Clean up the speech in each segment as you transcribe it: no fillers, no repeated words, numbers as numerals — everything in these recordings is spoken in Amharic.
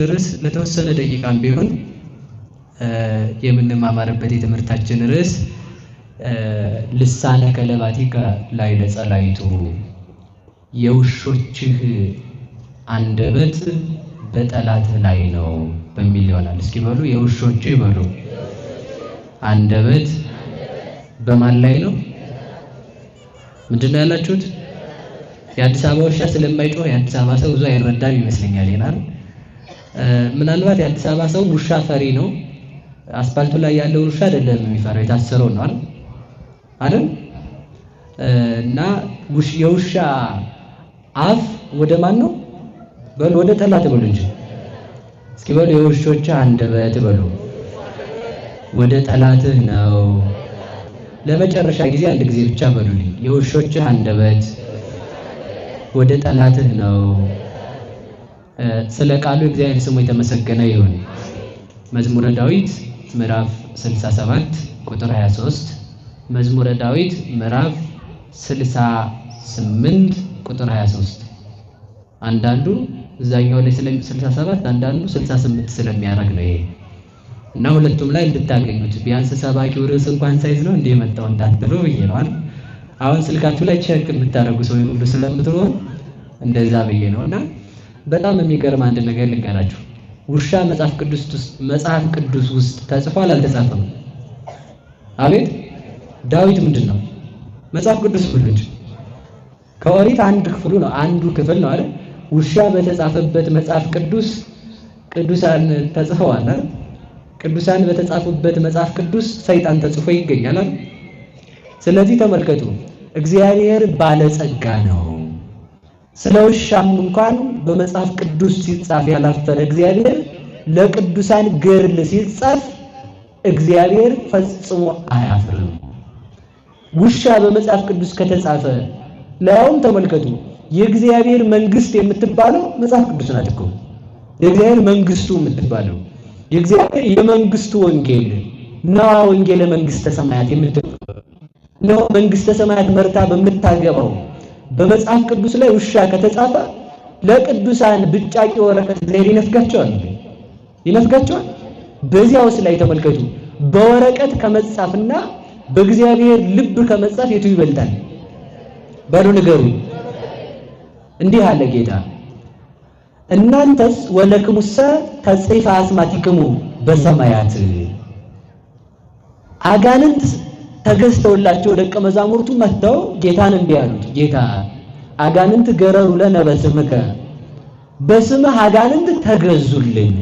ርዕስ ለተወሰነ ደቂቃም ቢሆን የምንማማርበት የትምህርታችን ርዕስ ልሳነ ከለባቲከ ላይ ለጸላይቱ የውሾችህ አንደበት በጠላትህ ላይ ነው በሚል ይሆናል። እስኪ በሉ የውሾችህ በሉ አንደበት በማን ላይ ነው? ምንድነው ያላችሁት? የአዲስ አበባ ውሻ ስለማይጮህ የአዲስ አበባ ሰው ብዙ አይረዳም ይመስለኛል ይላል። ምናልባት የአዲስ አበባ ሰው ውሻ ፈሪ ነው። አስፋልቱ ላይ ያለው ውሻ አይደለም የሚፈራው የታሰረው ነው አይደል? እና የውሻ አፍ ወደ ማን ነው? በሉ ወደ ጠላት በሉ እንጂ እስኪ በሉ የውሾች አንደበት በሉ ወደ ጠላትህ ነው። ለመጨረሻ ጊዜ አንድ ጊዜ ብቻ በሉልኝ። የውሾች አንደበት ወደ ጠላትህ ነው። ስለ ቃሉ እግዚአብሔር ስሙ የተመሰገነ ይሁን። መዝሙረ ዳዊት ምዕራፍ 67 ቁጥር 23፣ መዝሙረ ዳዊት ምዕራፍ 68 ቁጥር 23። አንዳንዱ እዛኛው ላይ 67 አንዳንዱ 68 ስለሚያደርግ ነው ይሄ እና ሁለቱም ላይ እንድታገኙት ቢያንስ ሰባኪው ርዕስ እንኳን ሳይዝ ነው እንደ የመጣው እንዳትሉ ብዬ ነው አይደል? አሁን ስልካችሁ ላይ ቼክ የምታደርጉ ሰው ሁሉ ስለምትኖር እንደዛ ብዬ ነው። እና በጣም የሚገርም አንድ ነገር ልንገራችሁ። ውሻ መጽሐፍ ቅዱስ ውስጥ ተጽፏል አልተጻፈም? አቤት ዳዊት ምንድን ነው መጽሐፍ ቅዱስ ሁሉ ከኦሪት አንዱ ክፍል ነው አይደል? ውሻ በተጻፈበት መጽሐፍ ቅዱስ ቅዱሳን ተጽፈዋል አይደል? ቅዱሳን በተጻፉበት መጽሐፍ ቅዱስ ሰይጣን ተጽፎ ይገኛል አይደል? ስለዚህ ተመልከቱ፣ እግዚአብሔር ባለጸጋ ነው። ስለ ውሻም እንኳን በመጽሐፍ ቅዱስ ሲጻፍ ያላፈረ እግዚአብሔር ለቅዱሳን ገድል ሲጻፍ እግዚአብሔር ፈጽሞ አያፍርም። ውሻ በመጽሐፍ ቅዱስ ከተጻፈ ለያውም ተመልከቱ፣ የእግዚአብሔር መንግስት የምትባለው መጽሐፍ ቅዱስ ናት እኮ። የእግዚአብሔር መንግስቱ የምትባለው የእግዚአብሔር የመንግስቱ ወንጌል ነዋ። ወንጌለ መንግስተ ሰማያት የምትባለው ነው። መንግስተ ሰማያት መርታ በምታገባው በመጽሐፍ ቅዱስ ላይ ውሻ ከተጻፈ ለቅዱሳን ብጫቂ ወረቀት ላይ ይነፍጋቸዋል። በዚያውስ ላይ ተመልከቱ፣ በወረቀት ከመጻፍና በእግዚአብሔር ልብ ከመጻፍ የቱ ይበልጣል? በሉ ንገሩ። እንዲህ አለ ጌታ፣ እናንተስ ወለክሙሰ ተጽሕፈ አስማቲክሙ በሰማያት። አጋንንት ተገዝተውላቸው ደቀ መዛሙርቱ መጥተው ጌታን እንዲህ አሉት፣ ጌታ አጋንንት ገረሩ ለነ በስምከ፣ በስምህ አጋንንት ተገዙልን፣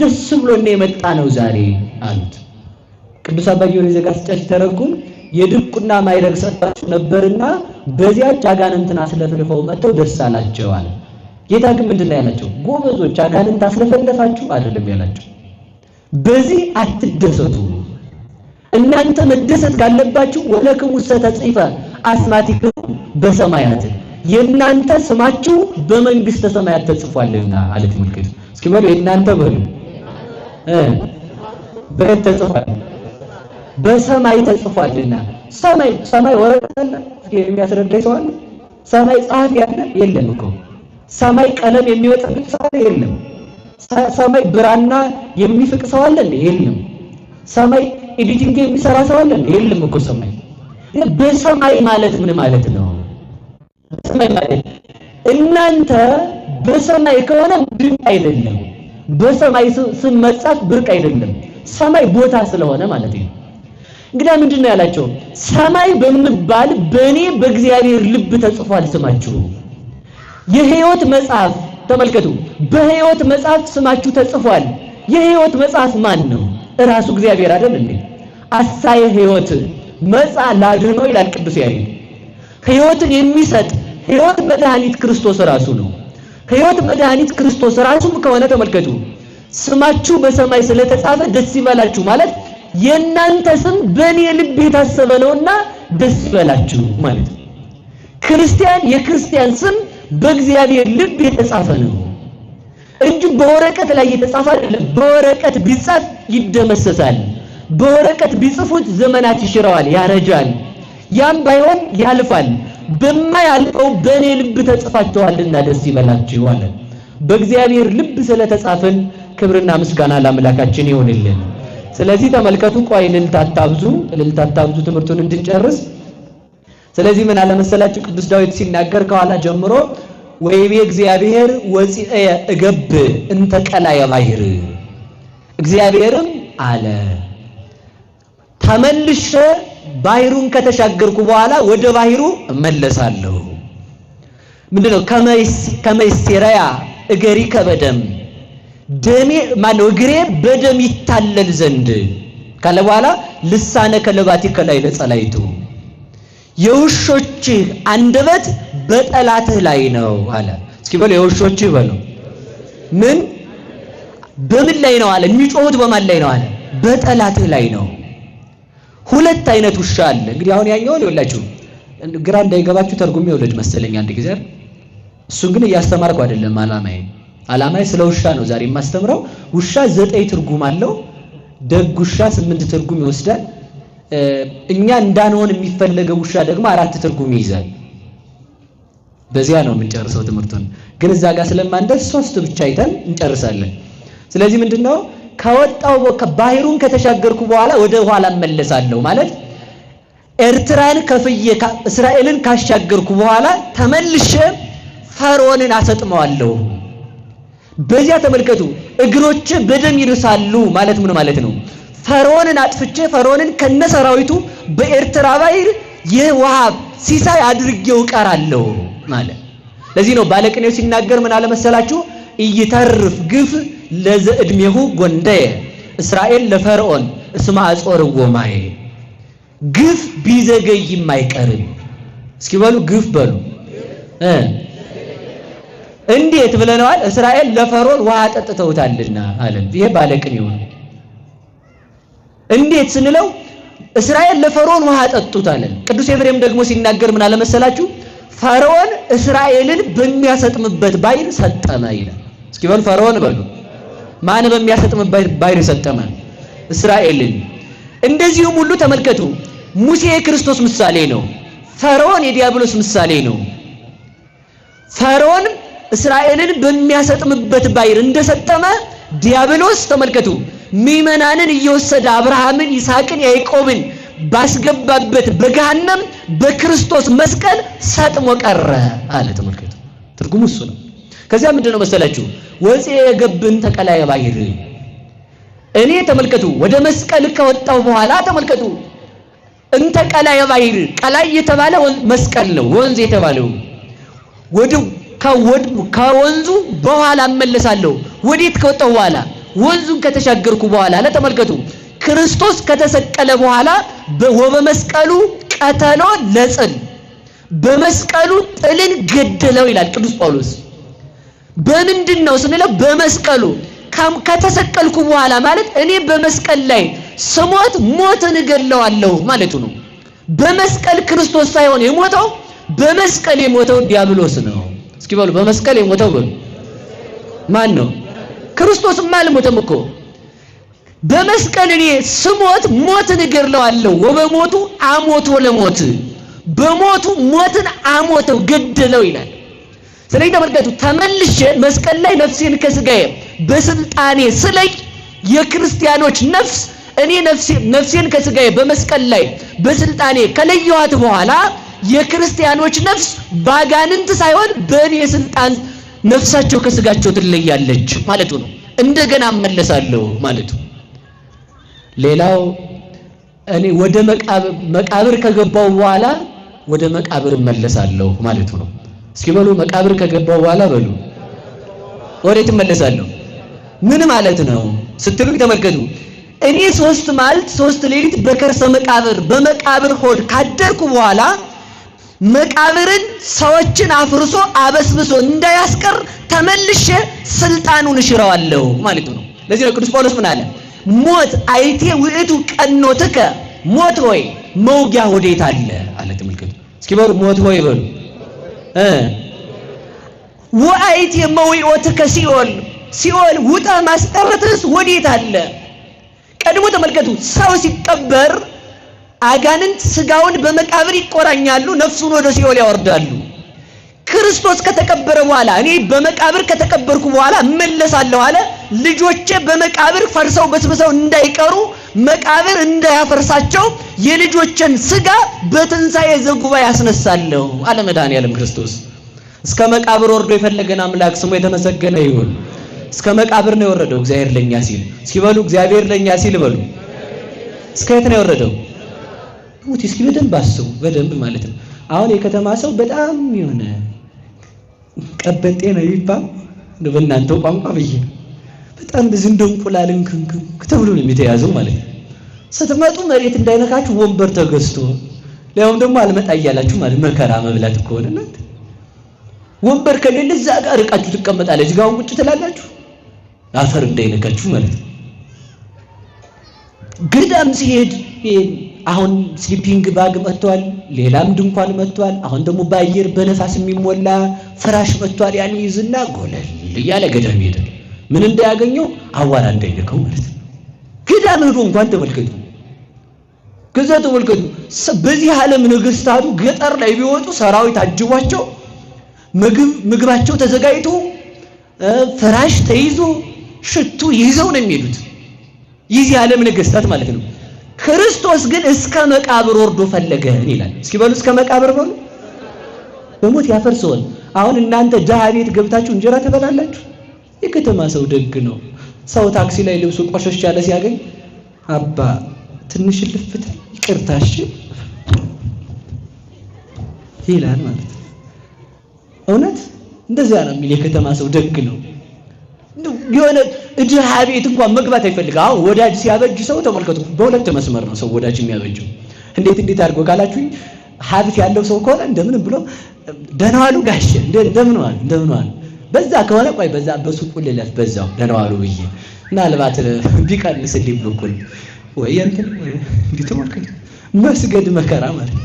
ደስ ብሎን የመጣ ነው ዛሬ አሉት። ቅዱስ አባ ጊዮርጊስ ዘጋስጫ ሲተረጉም የድቁና ማዕረግ ሰጥቷቸው ነበርና በዚያች አጋንንትን አስለፍልፈው መጥተው ደስ አላቸው አለ። ጌታ ግን ምንድን ነው ያላቸው? ጎበዞች አጋንንት አስለፈለፋችሁ አይደለም ያላቸው። በዚህ አትደሰቱ። እናንተ መደሰት ካለባችሁ ወለክሙሰ ተጽሕፈ አስማቲክሙ በሰማያት፣ የእናንተ ስማችሁ በመንግስተ ሰማያት ተጽፏልና አለ። ትምልክት እስኪ በሉ የእናንተ በሉ በየት ተጽፏል? በሰማይ ተጽፏልና። ሰማይ ወረቀት አለ የሚያስረዳ ሰው አለ? ሰማይ ጸሐፊ አለ? የለም እኮ። ሰማይ ቀለም የሚወጣበት ሰው አለ? የለም። ሰማይ ብራና የሚፍቅ ሰው አለ? የለም። ሰማይ ኤዲቲንግ የሚሰራ ሰው አለ? የለም እኮ። ሰማይ በሰማይ ማለት ምን ማለት ነው? በሰማይ ማለት እናንተ በሰማይ ከሆነ ብርቅ አይደለም። በሰማይ ስም መጻፍ ብርቅ አይደለም። ሰማይ ቦታ ስለሆነ ማለት ነው። እንግዲህ ምንድነው ያላቸው? ሰማይ በሚባል በእኔ በእግዚአብሔር ልብ ተጽፏል ስማችሁ። የሕይወት መጽሐፍ ተመልከቱ፣ በሕይወት መጽሐፍ ስማችሁ ተጽፏል። የሕይወት መጽሐፍ ማን ነው? እራሱ እግዚአብሔር አይደል እንዴ? አሳየ ሕይወት መጻ ላድኅኖ ይላል ቅዱስ ያሬድ። ሕይወትን የሚሰጥ ሕይወት መድኃኒት ክርስቶስ ራሱ ነው። ሕይወት መድኃኒት ክርስቶስ ራሱም ከሆነ ተመልከቱ፣ ስማችሁ በሰማይ ስለተጻፈ ደስ ይበላችሁ ማለት የእናንተ ስም በእኔ ልብ የታሰበ ነውና ደስ ይበላችሁ ማለት ነው። ክርስቲያን የክርስቲያን ስም በእግዚአብሔር ልብ የተጻፈ ነው እንጂ በወረቀት ላይ የተጻፈ አይደለም። በወረቀት ቢጻፍ ይደመሰሳል። በወረቀት ቢጽፉት ዘመናት ይሽረዋል፣ ያረጃል። ያም ባይሆን ያልፋል። በማያልፈው በእኔ ልብ ተጽፋችኋልና ደስ ይበላችሁ አለ። በእግዚአብሔር ልብ ስለተጻፈን ክብርና ምስጋና ለአምላካችን ይሁንልን። ስለዚህ ተመልከቱ፣ ቆይ እልልታ አታብዙ ትምህርቱን እንድንጨርስ። ስለዚህ ምን አለ መሰላችሁ ቅዱስ ዳዊት ሲናገር ከኋላ ጀምሮ ወይቤ እግዚአብሔር ወፂአ እገብ እንተ ቀላየ ባሕር፣ እግዚአብሔርም አለ ተመልሼ ባሕሩን ከተሻገርኩ በኋላ ወደ ባሕሩ እመለሳለሁ። ምንድነው? ከመይሴራያ እገሪከ በደም ደሜ ማነው እግሬ በደም ይታለል ዘንድ ካለ በኋላ ልሳነ ከለባቲከ ላዕለ ጸላይቱ፣ የውሾችህ አንደበት በጠላትህ ላይ ነው አለ። እስኪ በሉ የውሾችህ በሉ ምን በምን ላይ ነው አለ? የሚጮሁት በማን ላይ ነው አለ? በጠላትህ ላይ ነው። ሁለት አይነት ውሻ አለ። እንግዲህ አሁን ያኛውን ይኸውላችሁ ግራ እንዳይገባችሁ ተርጉሜ ይኸውልህ መሰለኝ አንድ ጊዜ እሱን ግን እያስተማርኩ አይደለም። ዓላማዬ ስለ ውሻ ነው ዛሬ የማስተምረው። ውሻ 9 ትርጉም አለው። ደግ ውሻ 8 ትርጉም ይወስዳል። እኛ እንዳንሆን የሚፈለገው ውሻ ደግሞ 4 ትርጉም ይይዛል። በዚያ ነው የምንጨርሰው ትምህርቱን። ግን እዛ ጋር ስለማንደርስ 3 ብቻ አይተን እንጨርሳለን። ስለዚህ ምንድነው ከወጣው ባሕሩን ከተሻገርኩ በኋላ ወደ ኋላ እመለሳለሁ ማለት ኤርትራን ከፍዬ እስራኤልን ካሻገርኩ በኋላ ተመልሼ ፈርዖንን አሰጥመዋለሁ። በዚያ ተመልከቱ እግሮች በደም ይርሳሉ ማለት ምን ማለት ነው? ፈርዖንን አጥፍቼ ፈርዖንን ከነሰራዊቱ በኤርትራ ባሕር የውሃ ሲሳይ አድርጌው ቀራለሁ ማለት። ለዚህ ነው ባለቅኔው ሲናገር ምን አለ መሰላችሁ? ኢይተርፍ ግፍ ለዘእድሜሁ ጎንደየ እስራኤል ለፈርዖን እስመ አጾርዎ ማየ። ግፍ ቢዘገይም አይቀርም። እስኪ በሉ ግፍ በሉ እንዴት ብለናል? እስራኤል ለፈርዖን ውሃ ጠጥተውታልና አለ። ይሄ ባለቅኔው ነው። እንዴት ስንለው እስራኤል ለፈርዖን ውሃ ጠጡት አለ። ቅዱስ ኤፍሬም ደግሞ ሲናገር ምን አለ መሰላችሁ? ፈርዖን እስራኤልን በሚያሰጥምበት ባሕር ሰጠመ ይላል። እስኪ በሉ ፈርዖን በሉ ማን በሚያሰጥምበት ባሕር ሰጠመ? እስራኤልን። እንደዚሁም ሁሉ ተመልከቱ ሙሴ የክርስቶስ ምሳሌ ነው። ፈርዖን የዲያብሎስ ምሳሌ ነው። ፈርዖን እስራኤልን በሚያሰጥምበት ባሕር እንደሰጠመ ዲያብሎስ ተመልከቱ ምዕመናንን እየወሰደ አብርሃምን፣ ይስሐቅን፣ ያዕቆብን ባስገባበት በገሃነም በክርስቶስ መስቀል ሰጥሞ ቀረ አለ። ተመልከቱ ትርጉሙ እሱ ነው። ከዚያ ምንድነው መሰላችሁ? ወፂአ እገብ እንተ ቀላየ ባሕር። እኔ ተመልከቱ ወደ መስቀል ከወጣው በኋላ ተመልከቱ እንተ ቀላየ ባሕር፣ ቀላይ የተባለ መስቀል ነው ወንዝ የተባለው ወደ ከወንዙ በኋላ እመለሳለሁ። ወዴት ከወጣው በኋላ? ወንዙን ከተሻገርኩ በኋላ ለተመልከቱ ክርስቶስ ከተሰቀለ በኋላ ወበመስቀሉ ቀተሎ ለጽል፣ በመስቀሉ ጥልን ገደለው ይላል ቅዱስ ጳውሎስ። በምንድነው ስንለው በመስቀሉ ከተሰቀልኩ በኋላ ማለት እኔ በመስቀል ላይ ስሞት ሞትን እገለዋለሁ ማለቱ ነው። በመስቀል ክርስቶስ ሳይሆን የሞተው በመስቀል የሞተው ዲያብሎስ ነው። እስኪ በሉ በመስቀል የሞተው በሉ ማን ነው? ክርስቶስማ አልሞተም እኮ። በመስቀል እኔ ስሞት ሞትን እገድለዋለሁ። ወበሞቱ አሞቶ ለሞት፣ በሞቱ ሞትን አሞተው ገደለው ይላል። ስለዚህ ተመልከቱ ተመልሼ መስቀል ላይ ነፍሴን ከስጋዬ በስልጣኔ ስለይ የክርስቲያኖች ነፍስ እኔ ነፍሴን ከስጋዬ በመስቀል ላይ በስልጣኔ ከለየኋት በኋላ የክርስቲያኖች ነፍስ ባጋንንት ሳይሆን በእኔ ስልጣን ነፍሳቸው ከስጋቸው ትለያለች ማለቱ ነው። እንደገና እመለሳለሁ ማለቱ። ሌላው እኔ ወደ መቃብር ከገባው በኋላ ወደ መቃብር እመለሳለሁ ማለቱ ነው። እስኪ በሉ መቃብር ከገባው በኋላ በሉ ወዴት እመለሳለሁ? ምን ማለት ነው ስትሉኝ ተመልከቱ። እኔ 3 መዓልት 3 ሌሊት በከርሰ መቃብር በመቃብር ሆድ ካደርኩ በኋላ መቃብርን ሰዎችን አፍርሶ አበስብሶ እንዳያስቀር ተመልሼ ስልጣኑን እሽረዋለሁ ማለቱ ነው። ለዚህ ነው ቅዱስ ጳውሎስ ምን አለ? ሞት አይቴ ውእቱ ቀኖትከ፣ ሞት ሆይ መውጊያ ወዴት አለ አለ። ተመልከቱ እስኪ በሉ ሞት ሆይ በሉ ወአይቴ መዊኦትከ ሲኦል፣ ሲኦል ውጣ ማስቀረትስ ወዴት አለ? ቀድሞ ተመልከቱ ሰው ሲቀበር አጋንንት ስጋውን በመቃብር ይቆራኛሉ፣ ነፍሱን ወደ ሲኦል ያወርዳሉ። ክርስቶስ ከተቀበረ በኋላ እኔ በመቃብር ከተቀበርኩ በኋላ እመለሳለሁ አለ። ልጆቼ በመቃብር ፈርሰው በስብሰው እንዳይቀሩ መቃብር እንዳያፈርሳቸው የልጆችን ሥጋ በትንሣኤ ዘጉባኤ ያስነሳለሁ አለ መድኃኔዓለም ክርስቶስ። እስከ መቃብር ወርዶ የፈለገን አምላክ ስሙ የተመሰገነ ይሁን። እስከ መቃብር ነው የወረደው እግዚአብሔር ለኛ ሲል ሲበሉ እግዚአብሔር ለኛ ሲል በሉ። እስከ የት ነው የወረደው? ሙት እስኪ በደንብ አስቡ፣ በደንብ ማለት ነው። አሁን የከተማ ሰው በጣም የሆነ ቀበጤ ነው ይባል በእናንተው ቋንቋ ብዬ በጣም ብዙ እንቁላል እንክንክን ተብሎ ነው የተያዘው ማለት ነው። ስትመጡ መሬት እንዳይነካችሁ ወንበር ተገዝቶ ለያውም ደግሞ አልመጣ እያላችሁ ማለት መከራ መብላት ከሆነ እናንተ ወንበር ከሌለ እዛ ጋር ርቃችሁ ትቀመጣላችሁ፣ ጋውን ቁጭ ትላላችሁ አፈር እንዳይነካችሁ ማለት ነው። ገዳም ሲሄድ አሁን ስሊፒንግ ባግ መጥቷል፣ ሌላም ድንኳን መጥቷል። አሁን ደግሞ በአየር በነፋስ የሚሞላ ፍራሽ መጥቷል። ያን ይዝና ጎለል እያለ ገዳም ይሄዳል። ምን እንዳያገኘው አዋራ እንዳይነካው ማለት ነው። ገዳም ሄዶ እንኳን ተመልከቱ፣ ከዛ ተመልከቱ። በዚህ ዓለም ነገስታቱ ገጠር ላይ ቢወጡ ሰራዊት አጅቧቸው ምግባቸው ተዘጋጅቶ ፍራሽ ተይዞ ሽቱ ይዘው ነው የሚሄዱት። የዚህ ዓለም ነገስታት ማለት ነው። ክርስቶስ ግን እስከ መቃብር ወርዶ ፈለገን ይላል። እስኪ በሉ እስከ መቃብር በሉ። በሞት ያፈርሰዋል። አሁን እናንተ ድሃ ቤት ገብታችሁ እንጀራ ትበላላችሁ። የከተማ ሰው ደግ ነው። ሰው ታክሲ ላይ ልብሱ ቆሸሽ ያለ ሲያገኝ አባ ትንሽ ልፍት ይቅርታሽ ይላል ማለት ነው። እውነት እንደዚያ ነው የሚል የከተማ ሰው ደግ ነው። የሆነ ድሃ ቤት እንኳን መግባት አይፈልግም። አሁን ወዳጅ ሲያበጅ ሰው ተመልከቱ፣ በሁለት መስመር ነው ሰው ወዳጅ የሚያበጀው። እንዴት አድርጎ ካላችሁ ሀብት ያለው ሰው ከሆነ እንደምን ብሎ ደህና ዋሉ ጋሼ እንደምን ዋሉ በዛ ከሆነ ቆይ በዛ በሱቁ ልለፍ በዛው ደህና ዋሉ ብዬ ምናልባት ቢቀንስልኝ ብሎኩል ወይ እንትን እንዴት ተመልከቱ መስገድ መከራ ማለት።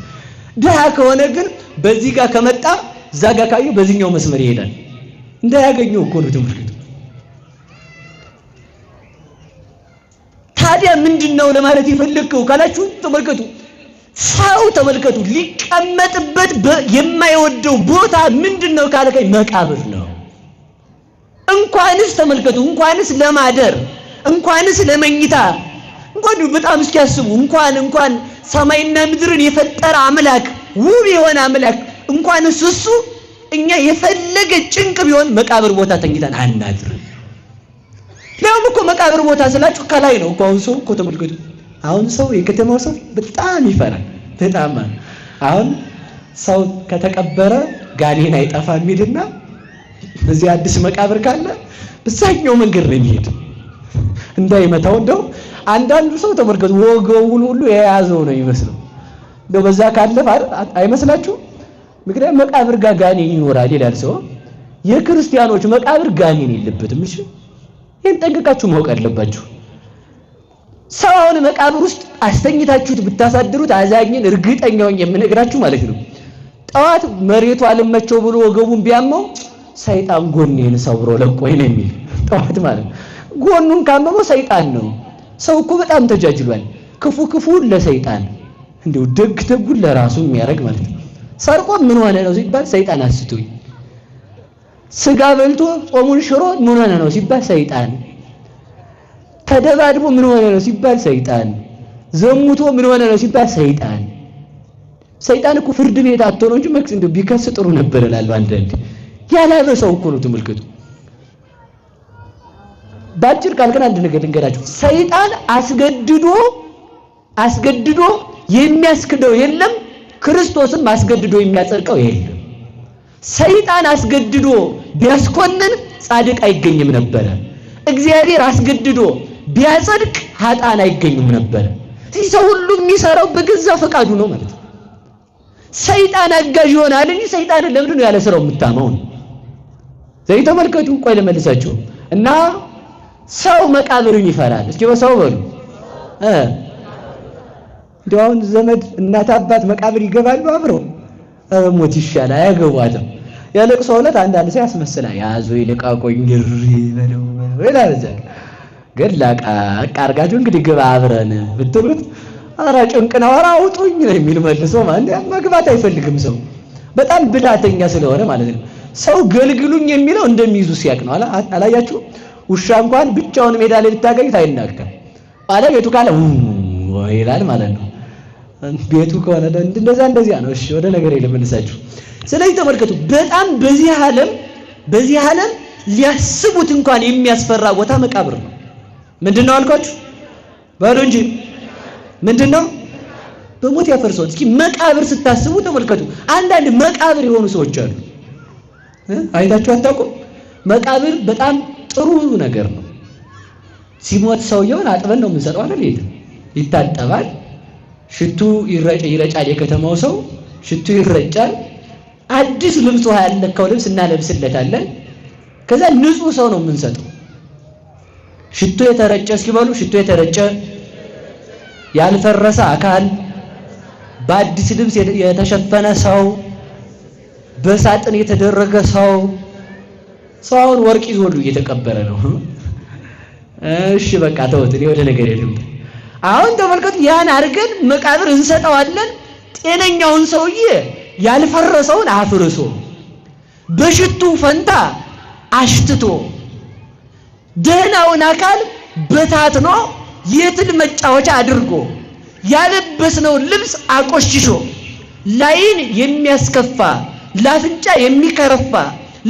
ድሃ ከሆነ ግን በዚህ ጋር ከመጣ እዛ ጋር ካዩ በዚህኛው መስመር ይሄዳል። እንዳያገኘው እኮ ነው ተመልከቱ። ታዲያ ምንድነው ለማለት የፈለከው ካላችሁ ተመልከቱ። ሰው ተመልከቱ ሊቀመጥበት የማይወደው ቦታ ምንድነው ካለከኝ መቃብር ነው። እንኳንስ ተመልከቱ እንኳንስ ለማደር እንኳንስ ለመኝታ እንኳን በጣም እስኪያስቡ እንኳን ሰማይና ምድርን የፈጠረ አምላክ ውብ የሆነ አምላክ እንኳንስ እሱ እኛ የፈለገ ጭንቅ ቢሆን መቃብር ቦታ ተኝተን አናድርም። ለምን እኮ መቃብር ቦታ ስላችሁ ከላይ ነው እኮ። አሁን ሰው እኮ ተመልከቱ፣ አሁን ሰው የከተማው ሰው በጣም ይፈራል። በጣም አሁን ሰው ከተቀበረ ጋኔን አይጠፋም የሚልና እዚህ አዲስ መቃብር ካለ በዛኛው መንገድ ነው የሚሄድ እንዳይመታው። እንደው አንዳንዱ ሰው ተመልከቱ ወገቡን ሁሉ የያዘው ነው ይመስለው። እንደው በዛ ካለ አይመስላችሁ? ምክንያቱም መቃብር ጋር ጋኔን ይኖራል ይላል ሰው። የክርስቲያኖች መቃብር ጋኔን የለበትም። እሺ ይሄን ጠንቅቃችሁ ማወቅ አለባችሁ። ሰውን መቃብር ውስጥ አስተኝታችሁት ብታሳድሩት አዛኝን እርግጠኛውን የምነግራችሁ ማለት ነው። ጠዋት መሬቱ አልመቸው ብሎ ወገቡን ቢያመው ሰይጣን ጎኔን ሰብሮ ለቆይ ነው የሚል ጠዋት ማለት ነው። ጎኑን ካመመው ሰይጣን ነው። ሰው እኮ በጣም ተጃጅሏል። ክፉ ለሰይጣን እንደው ደጉን ለራሱ የሚያደርግ ማለት ነው። ሰርቆ ምን ሆነ ነው ሲባል ሰይጣን አስቶኝ፣ ስጋ በልቶ ጾሙን ሽሮ ምን ሆነ ነው ሲባል ሰይጣን፣ ተደባድቦ ምን ሆነ ነው ሲባል ሰይጣን፣ ዘሙቶ ምን ሆነ ነው ሲባል ሰይጣን። ሰይጣን እኮ ፍርድ ቤት አጥቶ ነው እንጂ መክስ እንደው ቢከስ ጥሩ ነበር እላለሁ። አንዳንዴ ያላለ ሰው እኮ ነው ተመልከቱ። ባጭር ቃል ግን አንድ ነገር ልንገራችሁ። ሰይጣን አስገድዶ የሚያስክደው የለም፣ ክርስቶስም አስገድዶ የሚያጸድቀው የለም። ሰይጣን አስገድዶ ቢያስኮንን ጻድቅ አይገኝም ነበር። እግዚአብሔር አስገድዶ ቢያጸድቅ ኃጥአን አይገኙም ነበር። ስለዚህ ሰው ሁሉ የሚሰራው በገዛ ፈቃዱ ነው ማለት ነው። ሰይጣን አጋዥ ይሆናል እንጂ ሰይጣንን ለምንድን ነው ያለ ስራው የምታማው ነው? ዘይ ተመልከቱ። ቆይ ለመልሳችሁ እና ሰው መቃብርን ይፈራል። እስኪ በሰው በሉ እንደው አሁን ዘመድ እናት አባት መቃብር ይገባሉ አብረው ሞት ይሻላል አያገቧትም። ያለቅሶ ዕለት አንዳንድ ሰው ያስመስላል። ያዙ ይልቃቆኝ ድሪ በለው ይላል። ገላቃ አርጋችሁ እንግዲህ ግባ አብረን ብትሉት ኧረ ጭንቅ ነው ኧረ አውጡኝ ነው የሚል መልሶ ማለት መግባት አይፈልግም ሰው። በጣም ብልሃተኛ ስለሆነ ማለት ነው። ሰው ገልግሉኝ የሚለው እንደሚይዙ ሲያቅ ነው። አላያችሁ? ውሻ እንኳን ብቻውን ሜዳ ላይ ልታገኙት አይናገርም። ባለቤቱ ካለ ይላል ማለት ነው። ቤቱ ከሆነ እንደዚያ ነው። እሺ ወደ ነገር ልመልሳችሁ። ስለዚህ ተመልከቱ፣ በጣም በዚህ ዓለም ሊያስቡት እንኳን የሚያስፈራ ቦታ መቃብር ነው። ምንድነው አልኳችሁ? ባዶ እንጂ ምንድነው? በሞት ያፈርሰዋል። እስኪ መቃብር ስታስቡ ተመልከቱ። አንዳንድ መቃብር የሆኑ ሰዎች አሉ። አይታችሁ አታውቁም? መቃብር በጣም ጥሩ ነገር ነው። ሲሞት ሰውየውን አጥበን ነው የምንሰጠው አይደል? ይታጠባል፣ ሽቱ ይረጫል። የከተማው ሰው ሽቱ ይረጫል። አዲስ ልብስ ውሃ ያለካው ልብስ እናለብስለታለን። ከዛ ንጹህ ሰው ነው የምንሰጠው። ሽቱ የተረጨ እስኪበሉ ሽቱ የተረጨ ያልፈረሰ አካል፣ በአዲስ ልብስ የተሸፈነ ሰው፣ በሳጥን የተደረገ ሰው አሁን ወርቅ ይዞ ሁሉ እየተቀበረ ነው። እሺ በቃ ተውት፣ እኔ ወደ ነገር የለም። አሁን ተመልከቱ፣ ያን አድርገን መቃብር እንሰጠዋለን። ጤነኛውን ሰውዬ ያልፈረሰውን አፍርሶ በሽቱ ፈንታ አሽትቶ ደህናውን አካል በታትኖ የትል መጫወቻ አድርጎ ያለበስነውን ልብስ አቆሽሾ ላይን የሚያስከፋ ላፍንጫ የሚከረፋ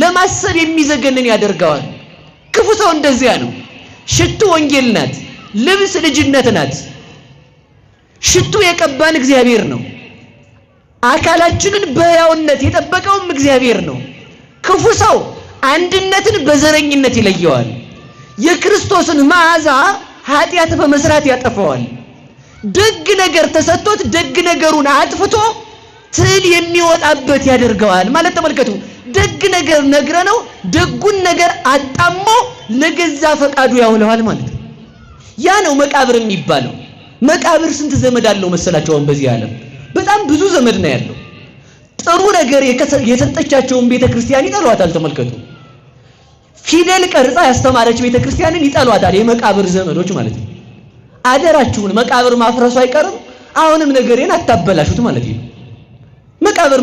ለማሰብ የሚዘገንን ያደርገዋል። ክፉ ሰው እንደዚያ ነው። ሽቱ ወንጌል ናት፣ ልብስ ልጅነት ናት። ሽቱ የቀባን እግዚአብሔር ነው። አካላችንን በሕያውነት የጠበቀውም እግዚአብሔር ነው። ክፉ ሰው አንድነትን በዘረኝነት ይለየዋል። የክርስቶስን መዓዛ ኃጢአት በመስራት ያጠፋዋል። ደግ ነገር ተሰጥቶት ደግ ነገሩን አጥፍቶ ትል የሚወጣበት ያደርገዋል ማለት ተመልከቱ። ደግ ነገር ነግረነው ደጉን ነገር አጣሞ ለገዛ ፈቃዱ ያውለዋል ማለት ነው። ያ ነው መቃብር የሚባለው። መቃብር ስንት ዘመድ አለው መሰላችሁ? አሁን በዚህ ዓለም በጣም ብዙ ዘመድ ነው ያለው። ጥሩ ነገር የሰጠቻቸውን ቤተክርስቲያን ይጠሏታል። ተመልከቱ። ፊደል ቀርጻ ያስተማረች ቤተክርስቲያንን ይጠሏታል። የመቃብር ዘመዶች ማለት ነው። አደራችሁን መቃብር ማፍረሱ አይቀርም። አሁንም ነገሬን አታበላሹት ማለት ነው። መቃብር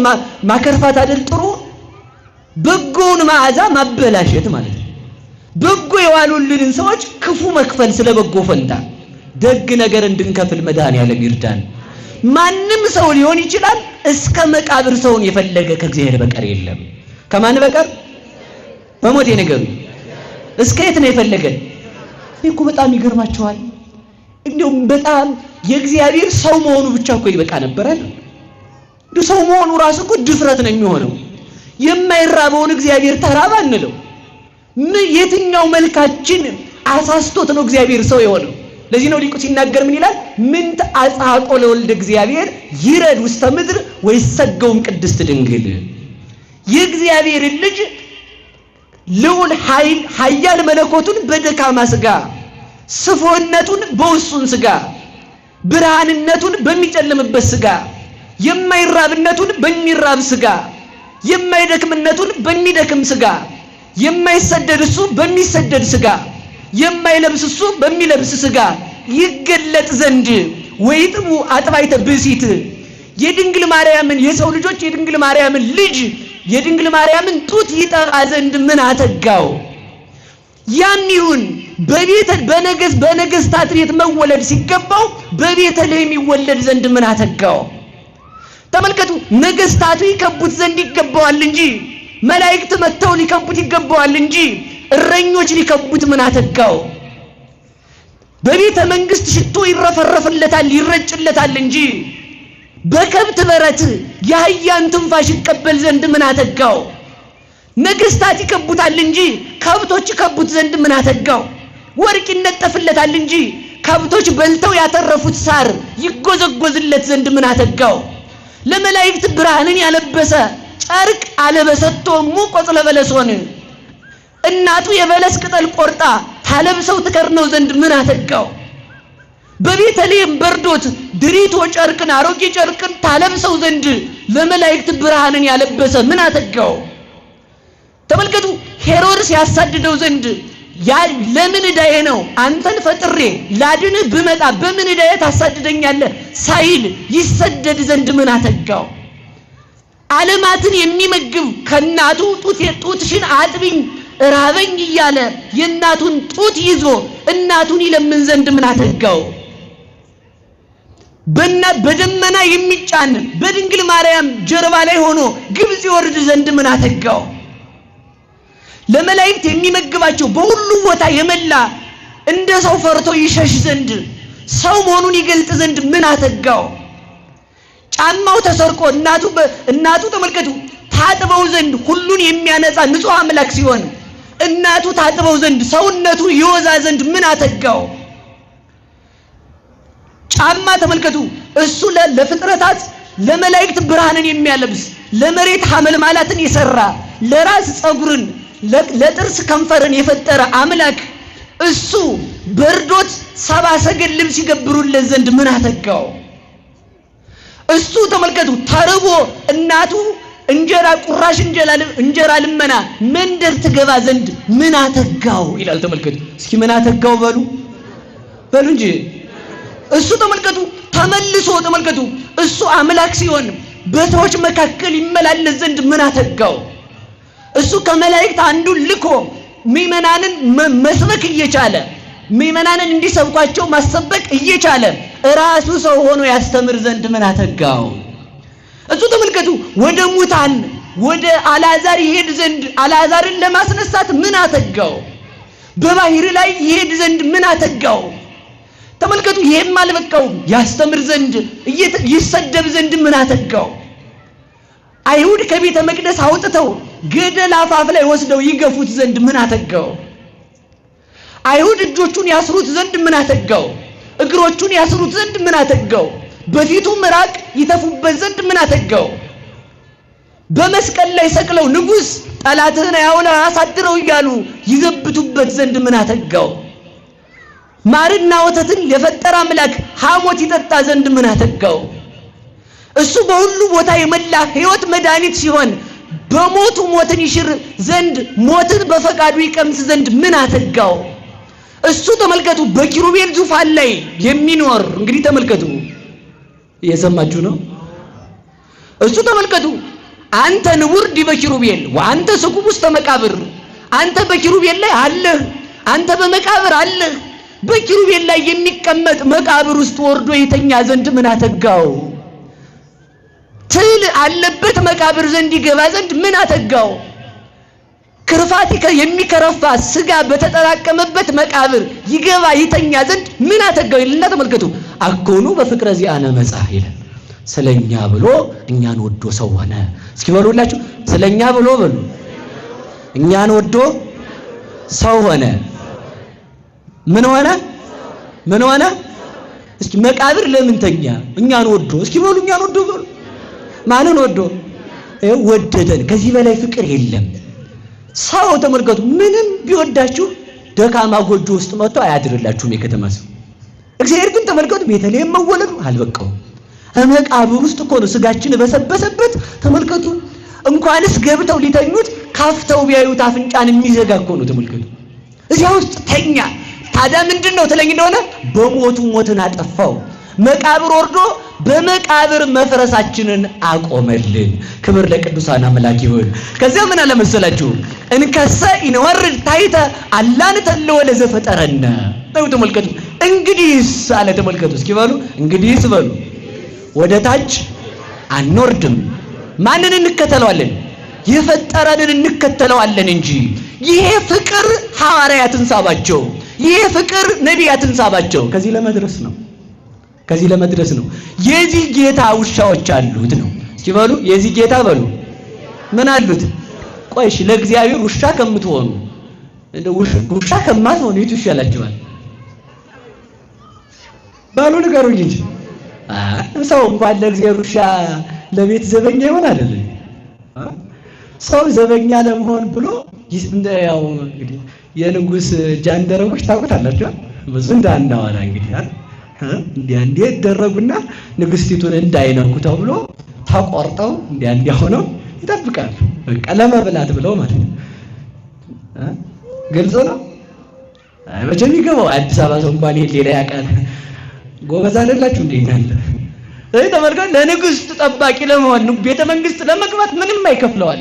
ማከርፋት አይደል ጥሩ? በጎውን መዓዛ ማበላሸት ማለት ነው። በጎ የዋሉልንን ሰዎች ክፉ መክፈል ስለ በጎ ፈንታ ደግ ነገር እንድንከፍል መድኃኔዓለም ይርዳን። ማንም ሰው ሊሆን ይችላል። እስከ መቃብር ሰውን የፈለገ ከእግዚአብሔር በቀር የለም። ከማን በቀር? በሞቴ ነገሩ እስከ የት ነው የፈለገን? እኮ በጣም ይገርማችኋል። እንደውም በጣም የእግዚአብሔር ሰው መሆኑ ብቻ እኮ ይበቃ ነበር አይደል? ሰው መሆኑ ራሱ እኮ ድፍረት ነው የሚሆነው። የማይራበውን እግዚአብሔር ተራባ እንለው። የትኛው መልካችን አሳስቶት ነው እግዚአብሔር ሰው የሆነው? ለዚህ ነው ሊቁ ሲናገር ምን ይላል? ምንት አጽሐቆ ለወልደ እግዚአብሔር ይረድ ውስተ ምድር ወይሰገውም ቅድስት ድንግል። የእግዚአብሔር ልጅ ልዑል ኃያል መለኮቱን በደካማ ስጋ፣ ስፎነቱን በውሱን ስጋ፣ ብርሃንነቱን በሚጨልምበት ስጋ፣ የማይራብነቱን በሚራብ ስጋ፣ የማይደክምነቱን በሚደክም ስጋ፣ የማይሰደድ እሱ በሚሰደድ ስጋ፣ የማይለብስ እሱ በሚለብስ ስጋ ይገለጥ ዘንድ ወይጥሙ አጥባይተ ብእሲት የድንግል ማርያምን የሰው ልጆች የድንግል ማርያምን ልጅ የድንግል ማርያምን ጡት ይጠባ ዘንድ ምን አተጋው? ያም ይሁን በነገስታት ቤት መወለድ ሲገባው በቤተልሔም ይወለድ ዘንድ ምን አተጋው? ተመልከቱ። ነገስታቱ ይከቡት ዘንድ ይገባዋል እንጂ መላእክት መጥተው ሊከቡት ይገባዋል እንጂ እረኞች ሊከቡት ምን አተጋው? በቤተ መንግስት ሽቶ ይረፈረፍለታል ይረጭለታል እንጂ በከብት በረት የአህያን ትንፋሽ ይቀበል ዘንድ ምን አተጋው? ነገስታት ይከቡታል እንጂ ከብቶች ይከቡት ዘንድ ምን አተጋው? ወርቅ ይነጠፍለታል እንጂ ከብቶች በልተው ያተረፉት ሳር ይጎዘጎዝለት ዘንድ ምን አተጋው? ለመላእክት ብርሃንን ያለበሰ ጨርቅ አለበሰቶ ሙቆጽለ በለሶን እናቱ የበለስ ቅጠል ቆርጣ ታለብሰው ትከርነው ዘንድ ምን አተጋው? በቤተልሔም በርዶት ድሪቶ ጨርቅን አሮጌ ጨርቅን ታለብሰው ዘንድ ለመላእክት ብርሃንን ያለበሰ ምን አተጋው? ተመልከቱ። ሄሮድስ ያሳድደው ዘንድ ለምን ዕዳዬ ነው አንተን ፈጥሬ ላድንህ ብመጣ በምን ዕዳዬ ታሳድደኛለህ ሳይል ይሰደድ ዘንድ ምን አተጋው? ዓለማትን የሚመግብ ከናቱ ጡትሽን አጥቢኝ ራበኝ እያለ የእናቱን ጡት ይዞ እናቱን ይለምን ዘንድ ምን አተጋው? በደመና የሚጫን በድንግል ማርያም ጀርባ ላይ ሆኖ ግብጽ ይወርድ ዘንድ ምን አተጋው? ለመላእክት የሚመግባቸው በሁሉ ቦታ የመላ እንደ ሰው ፈርቶ ይሸሽ ዘንድ ሰው መሆኑን ይገልጥ ዘንድ ምን አተጋው? ጫማው ተሰርቆ እናቱ ተመልከቱ ታጥበው ዘንድ ሁሉን የሚያነጻ ንጹሕ አምላክ ሲሆን እናቱ ታጥበው ዘንድ ሰውነቱ ይወዛ ዘንድ ምን አተጋው? ጫማ ተመልከቱ እሱ ለፍጥረታት ለመላእክት ብርሃንን የሚያለብስ ለመሬት ሐመልማላትን የሰራ ለራስ ጸጉርን ለጥርስ ከንፈርን የፈጠረ አምላክ እሱ በርዶት ሰባ ሰገል ልብስ ይገብሩለት ዘንድ ምን አተጋው? እሱ ተመልከቱ ተርቦ እናቱ እንጀራ ቁራሽ እንጀራ ልመና መንደር ትገባ ዘንድ ምን አተጋው ይላል። ተመልከቱ እስኪ ምን አተጋው በሉ እንጂ። እሱ ተመልከቱ ተመልሶ ተመልከቱ እሱ አምላክ ሲሆን በሰዎች መካከል ይመላለስ ዘንድ ምን አተጋው? እሱ ከመላእክት አንዱን ልኮ ምእመናንን መስበክ እየቻለ ምእመናንን እንዲሰብኳቸው ማሰበክ እየቻለ ራሱ ሰው ሆኖ ያስተምር ዘንድ ምን አተጋው? እሱ ተመልከቱ ወደ ሙታን ወደ አልዓዛር ይሄድ ዘንድ አልዓዛርን ለማስነሳት ምን አተጋው? በባህር ላይ ይሄድ ዘንድ ምን አተጋው? ተመልከቱ ይሄም አልበቃውም ያስተምር ዘንድ ይሰደብ ዘንድ ምን አተጋው? አይሁድ ከቤተ መቅደስ አውጥተው ገደል አፋፍ ላይ ወስደው ይገፉት ዘንድ ምን አተጋው? አይሁድ እጆቹን ያስሩት ዘንድ ምን አተጋው? እግሮቹን ያስሩት ዘንድ ምን አተጋው? በፊቱ ምራቅ ይተፉበት ዘንድ ምን አተጋው? በመስቀል ላይ ሰቅለው ንጉሥ ጠላትህን ያውላ አሳድረው እያሉ ይዘብቱበት ዘንድ ምን አተጋው? ማርና ወተትን የፈጠረ አምላክ ሐሞት ይጠጣ ዘንድ ምን አተጋው? እሱ በሁሉ ቦታ የመላ ሕይወት መድኃኒት ሲሆን በሞቱ ሞትን ይሽር ዘንድ ሞትን በፈቃዱ ይቀምስ ዘንድ ምን አተጋው? እሱ ተመልከቱ በኪሩቤል ዙፋን ላይ የሚኖር እንግዲህ ተመልከቱ እየሰማችሁ ነው። እሱ ተመልከቱ አንተ ንቡር ዲበ ኪሩቤል ወአንተ ስኩብ ውስተ መቃብር፣ አንተ በኪሩቤል ላይ አለህ፣ አንተ በመቃብር አለህ። በኪሩቤል ላይ የሚቀመጥ መቃብር ውስጥ ወርዶ የተኛ ዘንድ ምን አተጋው? ትል አለበት መቃብር ዘንድ ይገባ ዘንድ ምን አተጋው? ክርፋት የሚከረፋ ስጋ በተጠራቀመበት መቃብር ይገባ ይተኛ ዘንድ ምን አተጋው ይልና ተመልከቱ አኮኑ በፍቅረ ዚአነ መጻ ይላል። ስለኛ ብሎ እኛን ወዶ ሰው ሆነ። እስኪ በሉላችሁ ስለኛ ብሎ በሉ እኛን ወዶ ሰው ሆነ። ምን ሆነ? ምን ሆነ? እስኪ መቃብር ለምን ተኛ? እኛን ወዶ። እስኪ በሉ እኛን ወዶ በሉ። ማንን ወዶ? ወደደን። ከዚህ በላይ ፍቅር የለም። ሰው ተመልከቱ ምንም ቢወዳችሁ ደካማ ጎጆ ውስጥ መጥቶ አያድርላችሁም የከተማ ሰው። እግዚአብሔር ግን ተመልከቱ ቤተልሔም መወለዱ አልበቃውም። መቃብር ውስጥ እኮ ነው ስጋችን በሰበሰበት። ተመልከቱ እንኳንስ ገብተው ሊተኙት ካፍተው ቢያዩት አፍንጫን የሚዘጋ እኮ ነው። ተመልከቱ እዚያ ውስጥ ተኛ። ታዲያ ምንድነው ትለኝ እንደሆነ በሞቱ ሞትን አጠፋው። መቃብር ወርዶ በመቃብር መፍረሳችንን አቆመልን። ክብር ለቅዱሳን አምላክ ይሁን። ከዚያ ምን አለ መሰላችሁ? እንከሰ ይንወርድ ታይተ አላን ተልወ ለዘፈጠረነ ነው። ተመልከቱ እንግዲህስ አለ። ተመልከቱ እስኪ በሉ እንግዲህስ በሉ ወደ ታች አንወርድም። ማንን እንከተለዋለን? የፈጠረንን እንከተለዋለን እንጂ። ይሄ ፍቅር ሐዋርያትን ሳባቸው፣ ይሄ ፍቅር ነቢያትን ሳባቸው። ከዚህ ለመድረስ ነው። ከዚህ ለመድረስ ነው። የዚህ ጌታ ውሻዎች አሉት ነው። እስኪ በሉ የዚህ ጌታ በሉ ምን አሉት? ቆይሽ ለእግዚአብሔር ውሻ ከምትሆኑ ውሻ ከማትሆኑ የቱ ይሻላችኋል? ባሉ ንገሩኝ እንጂ ሰው እንኳን ለእግዚአብሔር ውሻ ለቤት ዘበኛ ይሆን አይደል? ሰው ዘበኛ ለመሆን ብሎ ያው እንግዲህ የንጉስ ጃንደረቦች ታውቁታላችሁ። ብዙ እንዳናወራ እንግዲህ እንዲያ ደረጉና ንግስቲቱን እንዳይነኩ ተብሎ ተቆርጠው እንዲያ ሆነው ይጠብቃሉ። በቃ ለመብላት ብለው ማለት ነው። ግልጽ ነው። መቼም ይገባው አዲስ አበባ ሰው እንኳን ይሄ ሌላ ያውቃል። ጎበዝ አይደላችሁ እንዴ እናንተ? ተመልከቱ ለንግስት ጠባቂ ለመሆን ቤተ መንግስት ለመግባት ምንም አይከፍለዋል።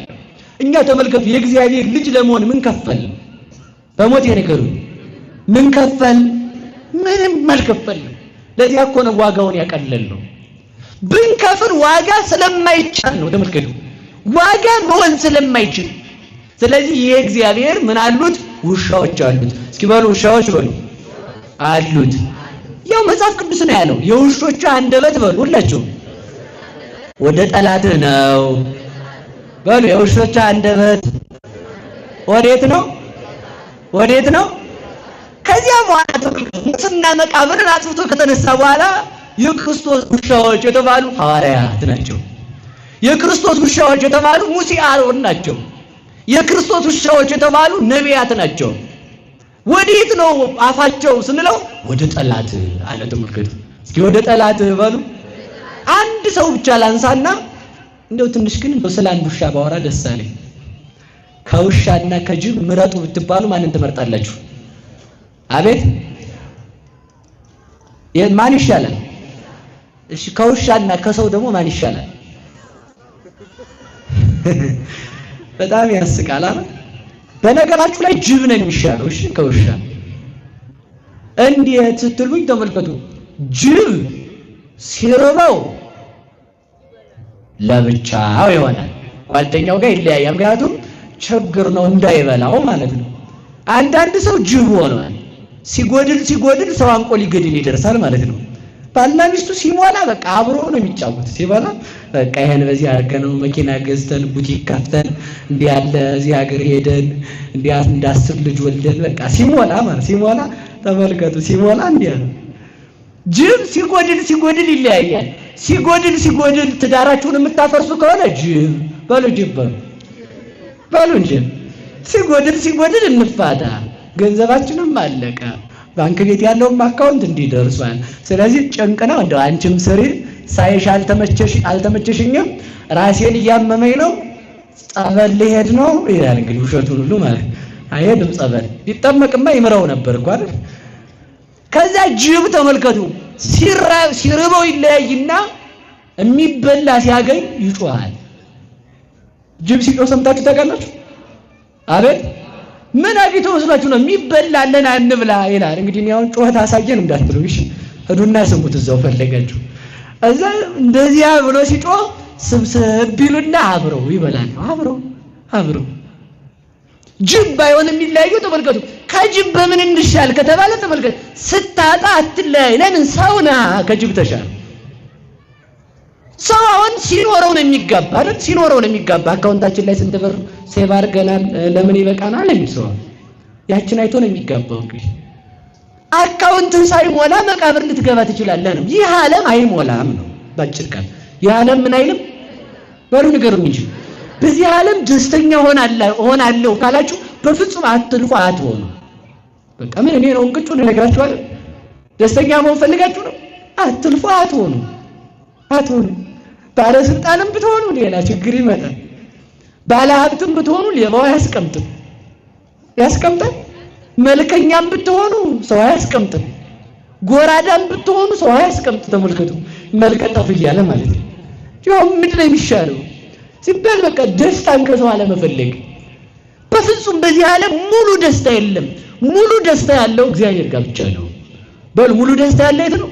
እኛ ተመልከቱ የእግዚአብሔር ልጅ ለመሆን ምን ከፈል? በሞት የነገሩ ምን ከፈል? ምንም አልከፈል። ለዚህ እኮ ነው ዋጋውን ያቀለለው። ብንከፍል ዋጋ ስለማይቻል ነው። ተመልከቱ ዋጋ መሆን ስለማይችል። ስለዚህ ይሄ እግዚአብሔር ምን አሉት? ውሻዎች አሉት። እስኪ በሉ ውሻዎች በሉ አሉት። ያው መጽሐፍ ቅዱስ ነው ያለው። የውሾቹ አንደበት በሉ ሁላችሁ ወደ ጠላትህ ነው በሉ። የውሾቹ አንደበት ወዴት ነው? ወዴት ነው? ከዚያ በኋላ ሙስና መቃብርን አጥፍቶ ከተነሳ በኋላ የክርስቶስ ውሻዎች የተባሉ ሐዋርያት ናቸው። የክርስቶስ ውሻዎች የተባሉ ሙሴ አሮን ናቸው። የክርስቶስ ውሻዎች የተባሉ ነቢያት ናቸው። ወዴት ነው አፋቸው ስንለው ወደ ጠላት አለ። ተመልከቱ እስኪ ወደ ጠላት በሉ። አንድ ሰው ብቻ ላንሳና እንደው ትንሽ ግን ስለ አንድ ውሻ ባወራ ደስ አለኝ። ከውሻና ከጅብ ምረጡ ብትባሉ ማንን ትመርጣላችሁ? አቤት ማን ይሻላል? እሺ ከውሻና ከሰው ደግሞ ማን ይሻላል? በጣም ያስቃል አይደል? በነገራችሁ ላይ ጅብ ነው የሚሻለው። እሺ ከውሻ እንዴት ስትሉኝ ተመልከቱ። ጅብ ሲርበው ለብቻው ይሆናል፣ ጓደኛው ጋር ይለያያል። ምክንያቱም ችግር ነው እንዳይበላው ማለት ነው። አንዳንድ ሰው ጅብ ሆኗል። ሲጎድል ሰው አንቆ ሊገድል ይደርሳል ማለት ነው። ባልና ሚስቱ ሲሞላ በቃ አብሮ ነው የሚጫወት። ሲበላ በቃ ይሄን በዚህ አድርገን መኪና ገዝተን ቡቲክ ከፍተን እንዲህ ያለ እዚህ ሀገር ሄደን እንዲህ እንዳስር ልጅ ወልደን በቃ ሲሞላ ማለት ሲሞላ ተመልከቱ ሲሞላ እንዲህ ያለ ጅብ ሲጎድል ይለያያል። ሲጎድል ትዳራችሁን የምታፈርሱ ከሆነ ጅብ በሉ፣ ጅብ በሉ እንጂ ሲጎድል እንፋታ፣ ገንዘባችንም አለቀ፣ ባንክ ቤት ያለውም አካውንት እንዲደርሷል። ስለዚህ ጭንቅ ነው። እንደው አንቺም ስሪ ሳይሽ አልተመቸሽኝም፣ ራሴን እያመመኝ ነው፣ ጸበል ልሄድ ነው ይላል። እንግዲህ ውሸቱን ሁሉ ማለት አይሄድም። ጸበል ቢጠመቅማ ይምረው ነበር እኮ አይደል? ከዛ ጅብ ተመልከቱ ሲርበው ይለያይና የሚበላ ሲያገኝ ይጮሃል። ጅብ ሲጮህ ሰምታችሁ ታውቃላችሁ? አቤት ምን አግኝቶ መስላችሁ ነው? የሚበላለን አንብላ ይላል። እንግዲህ አሁን ጮኸት አሳየን እንዳትሉ እሺ፣ ሄዱና ስሙት እዛው ፈለጋችሁ። እዛ እንደዚያ ብሎ ሲጮህ ስብስብ ቢሉና አብረው ይበላሉ። አብረው ጅብ ባይሆን የሚለያየው ተመልከቱ። ከጅብ በምን እንሻል ከተባለ ተመልከቱ፣ ስታጣ አትለያይ። ለምን? ሰውና ከጅብ ተሻለ። ሰው አሁን ሲኖረው ነው የሚጋባ አይደል? ሲኖረው ነው የሚጋባ። አካውንታችን ላይ ስንት ብር ሴቭ አድርገናል፣ ለምን ይበቃናል የሚሰው ያችን አይቶ ነው የሚጋባው። እንግዲህ አካውንትን ሳይሞላ መቃብር ልትገባ ትችላለህ ነው። ይህ ዓለም አይሞላም ነው ባጭር ቃል። ይህ ዓለም ምን አይልም በሩ ንገሩኝ እንጂ በዚህ ዓለም ደስተኛ ሆናለሁ ካላችሁ በፍጹም አትልፉ አትሆኑ። በቃ ምን እኔ ነው እንቅጩን እነግራችኋለሁ። ደስተኛ መሆን ፈልጋችሁ ነው? አትልፉ አትሆኑ። ባለስልጣንም ብትሆኑ ሌላ ችግር ይመጣል። ባለሀብትም ብትሆኑ ሌባው ያስቀምጣል። መልከኛም ብትሆኑ ሰው አያስቀምጥም። ጎራዳም ብትሆኑ ሰው አያስቀምጥ። ተመልከቱ መልከጠፍ እያለ ማለት ነው። ይኸው ምንድን ነው የሚሻለው ሲባል በቃ ደስታን ከሰው አለመፈለግ። በፍጹም በዚህ ዓለም ሙሉ ደስታ የለም። ሙሉ ደስታ ያለው እግዚአብሔር ጋር ብቻ ነው። በል ሙሉ ደስታ ያለ የት ነው?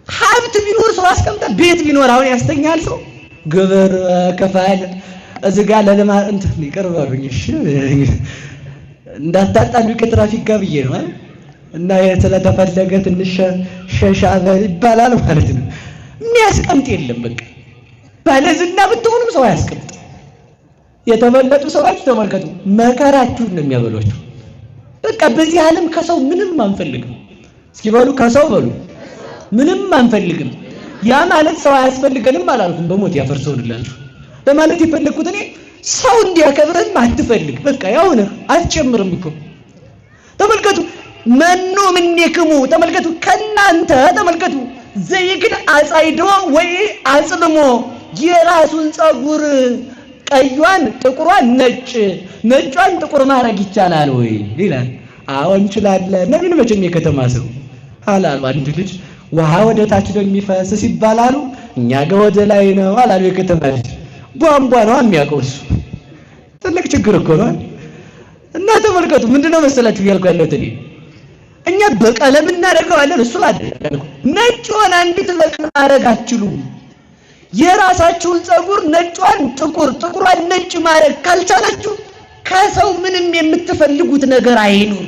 ሀብት ቢኖር ሰው አስቀምጣ፣ ቤት ቢኖር አሁን ያስተኛል ሰው። ግብር ከፋል እዚህ ጋር ለልማት እንትን ይቀርባሉኝ። እሺ እንዳታጣሉ ከትራፊክ ጋር ብዬ ነው እና ስለተፈለገ ትንሽ ሸሻ ይባላል ማለት ነው። የሚያስቀምጥ የለም። በቃ ባለዝና ብትሆኑም ሰው አያስቀምጥ። የተበለጡ ሰዎች ተመልከቱ መከራችሁን ነው የሚያበሏችሁ። በቃ በዚህ ዓለም ከሰው ምንም አንፈልግም። እስኪ በሉ ከሰው በሉ ምንም አንፈልግም። ያ ማለት ሰው አያስፈልገንም አላልኩም። በሞት ያፈርሰውንላችሁ ለማለት የፈለኩት እኔ ሰው እንዲያከብረን አትፈልግ። በቃ ያው ነው አትጨምርም እኮ ተመልከቱ። መኑ ምንክሙ ተመልከቱ ከናንተ ተመልከቱ ዘይግድ አጻይዶ ወይ አጽልሞ የራሱን ጸጉር ቀዩን ጥቁሯን ነጯን ጥቁር ማድረግ ይቻላል ወይ ይላል። አዎ እንችላለን። ለምን? መቼም የከተማ ሰው አላል አንድ ልጅ ውሃ ወደ ታች ነው የሚፈስ ሲባላሉ እኛ ጋር ወደ ላይ ነው አላሉ። የከተማ ልጅ ቧንቧ ነው የሚያውቀው እሱ። ትልቅ ችግር እኮ ነው። እና ተመልከቱ ምንድነው መሰላችሁ ያልኩ ያለሁት እኛ በቀለም እናደርገዋለን እሱ አይደለም። ነጭ ሆነ አንዲት በቀለም ማድረግ አትችሉም። የራሳችሁን ፀጉር ነጯን ጥቁር ጥቁሯን ነጭ ማድረግ ካልቻላችሁ ከሰው ምንም የምትፈልጉት ነገር አይኑር።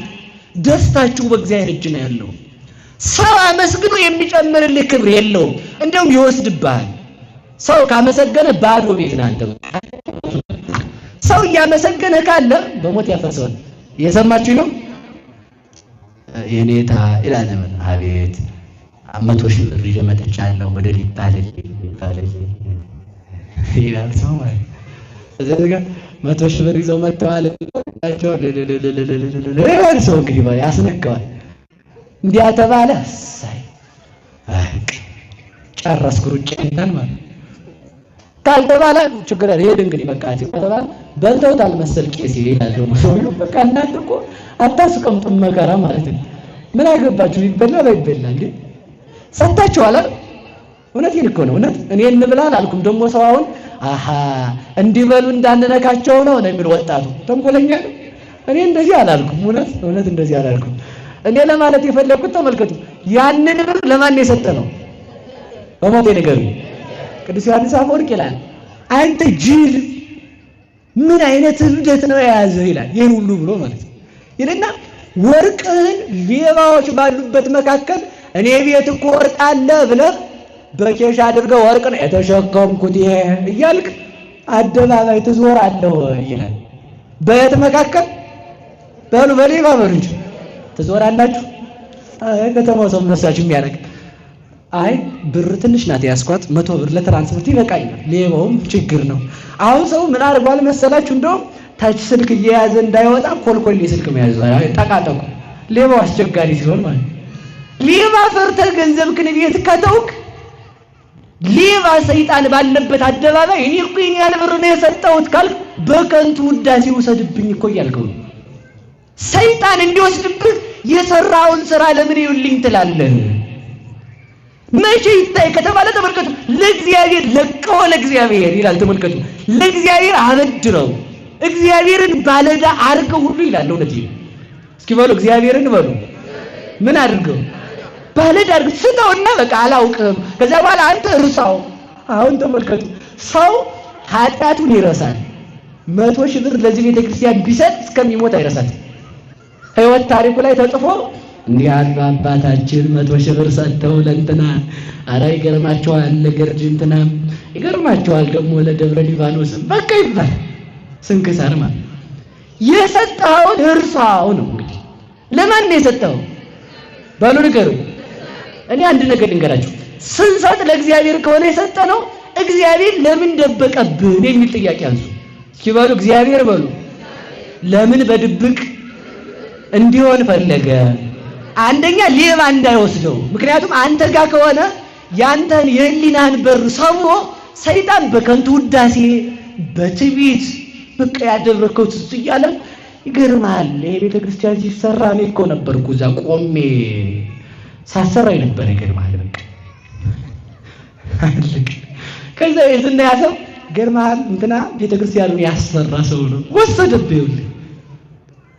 ደስታችሁ በእግዚአብሔር እጅ ነው ያለው። ሰው አመስግኖ የሚጨምርልህ ክብር የለውም፣ እንደውም ይወስድብሃል። ሰው ካመሰገነ ባዶ ቤት ናንተ። ሰው እያመሰገነ ካለ በሞት ያፈሰዋል። እየሰማችሁ ነው? የኔታ ይላል አቤት 100,000 ብር ይዤ መጥቻለሁ ወደ ሊባልልኝ ይላል ሰው ማለት እዚህ ጋር 100,000 ብር ይዘው መጥተዋል ናቸው ለለለለለ ሰው እንግዲህ ያስነካዋል። እንዲያ ተባለ ሳይ ጨረስኩ ሩጬን ማለት ካልተባለ ችግር ሄድ እንግዲህ በቃ ተባለ በልተውታል መሰል ቄስ ይላል ደግሞ ሰው በቃ እናንተ እኮ አታስቀምጡም መከራ ማለት ነው። ምን አገባችሁ ይበላ ባይበላ እንዴ ሰጣችኋል። እውነቴን እኮ ነው። እውነት እኔ እንብላ አላልኩም። ደግሞ ሰው አሁን አሃ እንዲበሉ እንዳንነካቸው ነው የሚል ወጣቱ ተንኮለኛ ነው። እኔ እንደዚህ አላልኩም። እውነት እንደዚህ አላልኩም። እኔ ለማለት የፈለኩት ተመልከቱ፣ ያንን ብር ለማን የሰጠ ነው? በሞቴ ንገሩኝ። ቅዱስ ዮሐንስ አፈወርቅ ይላል አንተ ጅል ምን አይነት እብደት ነው የያዘህ ይላል። ይሄን ሁሉ ብሎ ማለት ነው ይልና ወርቅህን ሌባዎች ባሉበት መካከል እኔ ቤት እኮ ወርቅ አለ ብለህ በኬሻ አድርገህ ወርቅ ነው የተሸከምኩት እያልክ አደባባይ ትዞራለህ ይላል። በየት መካከል በሉ በሌባ በሉ እንጂ ትዞራላችሁ። ከተማው ሰው መስላችሁ የሚያደርግ አይ ብር ትንሽ ናት ያስኳት 100 ብር ለትራንስፖርት ይበቃኛል። ሌባውም ችግር ነው። አሁን ሰው ምን አድርጓል መሰላችሁ? እንደውም ታች ስልክ እየያዘ እንዳይወጣ ኮልኮሌ ስልክ መያዝ ጠቃጠቁ። ሌባው አስቸጋሪ ሲሆን ማለት ሌባ ፈርተህ ገንዘብክን ቤት ከተውክ ሌባ ሰይጣን ባለበት አደባባይ እኔ እኮ ይሄን ያህል ብር ነው የሰጠሁት ካልክ በከንቱ ውዳሴ ውሰድብኝ እኮ እያልከው ነው። ሰይጣን እንዲወስድብህ የሰራውን ስራ ለምን ይውልኝ ትላለህ? መቼ ይታይ ከተባለ ተመልከቱ፣ ለእግዚአብሔር ለቀው ለእግዚአብሔር ይላል። ተመልከቱ፣ ለእግዚአብሔር አበድረው እግዚአብሔርን ባለዳ አድርገው ሁሉ ይላል። እውነት ይሄ እስኪ በሉ እግዚአብሔርን በሉ ምን አድርገው ባለዳ አድርገው ስጠውና በቃ አላውቅም ከዛ በኋላ አንተ እርሳው። አሁን ተመልከቱ፣ ሰው ኃጢአቱን ይረሳል። 100,000 ብር ለዚህ ቤተክርስቲያን ቢሰጥ እስከሚሞት አይረሳትም። ሕይወት ታሪኩ ላይ ተጽፎ እንዲህ ያሉ አባታችን 100,000 ብር ሰጥተው ለእንትና ኧረ ይገርማቸዋል ለገርጂ እንትና ይገርማቸዋል ደግሞ ለደብረ ሊባኖስ በቃ ይባል ስንክሳር ማለት የሰጠኸውን እርሳው ነው። እንግዲህ ለማን ነው የሰጠኸው? በሉ ንገሩ። እኔ አንድ ነገር ልንገራችሁ። ስንሰጥ ለእግዚአብሔር ከሆነ የሰጠነው እግዚአብሔር ለምን ደበቀብን የሚል ጥያቄ አንሱ። እስኪ በሉ እግዚአብሔር በሉ ለምን በድብቅ እንዲሆን ፈለገ? አንደኛ ሌባ እንዳይወስደው። ምክንያቱም አንተ ጋር ከሆነ ያንተን የህሊናህን በር ሰብሮ ሰይጣን በከንቱ ውዳሴ በትዕቢት በቃ ያደረከው ትዝ እያለ ይገርማል። ይሄ ቤተክርስቲያን ሲሰራ እኔ እኮ ነበርኩ እዛ ቆሜ ሳሰራ ነበር። ይገርማል በቃ አልክ። ከዛ የዝና ያሰው ይገርማል እንትና ቤተክርስቲያኑን ያሰራ ሰው ነው ወሰደብኝ።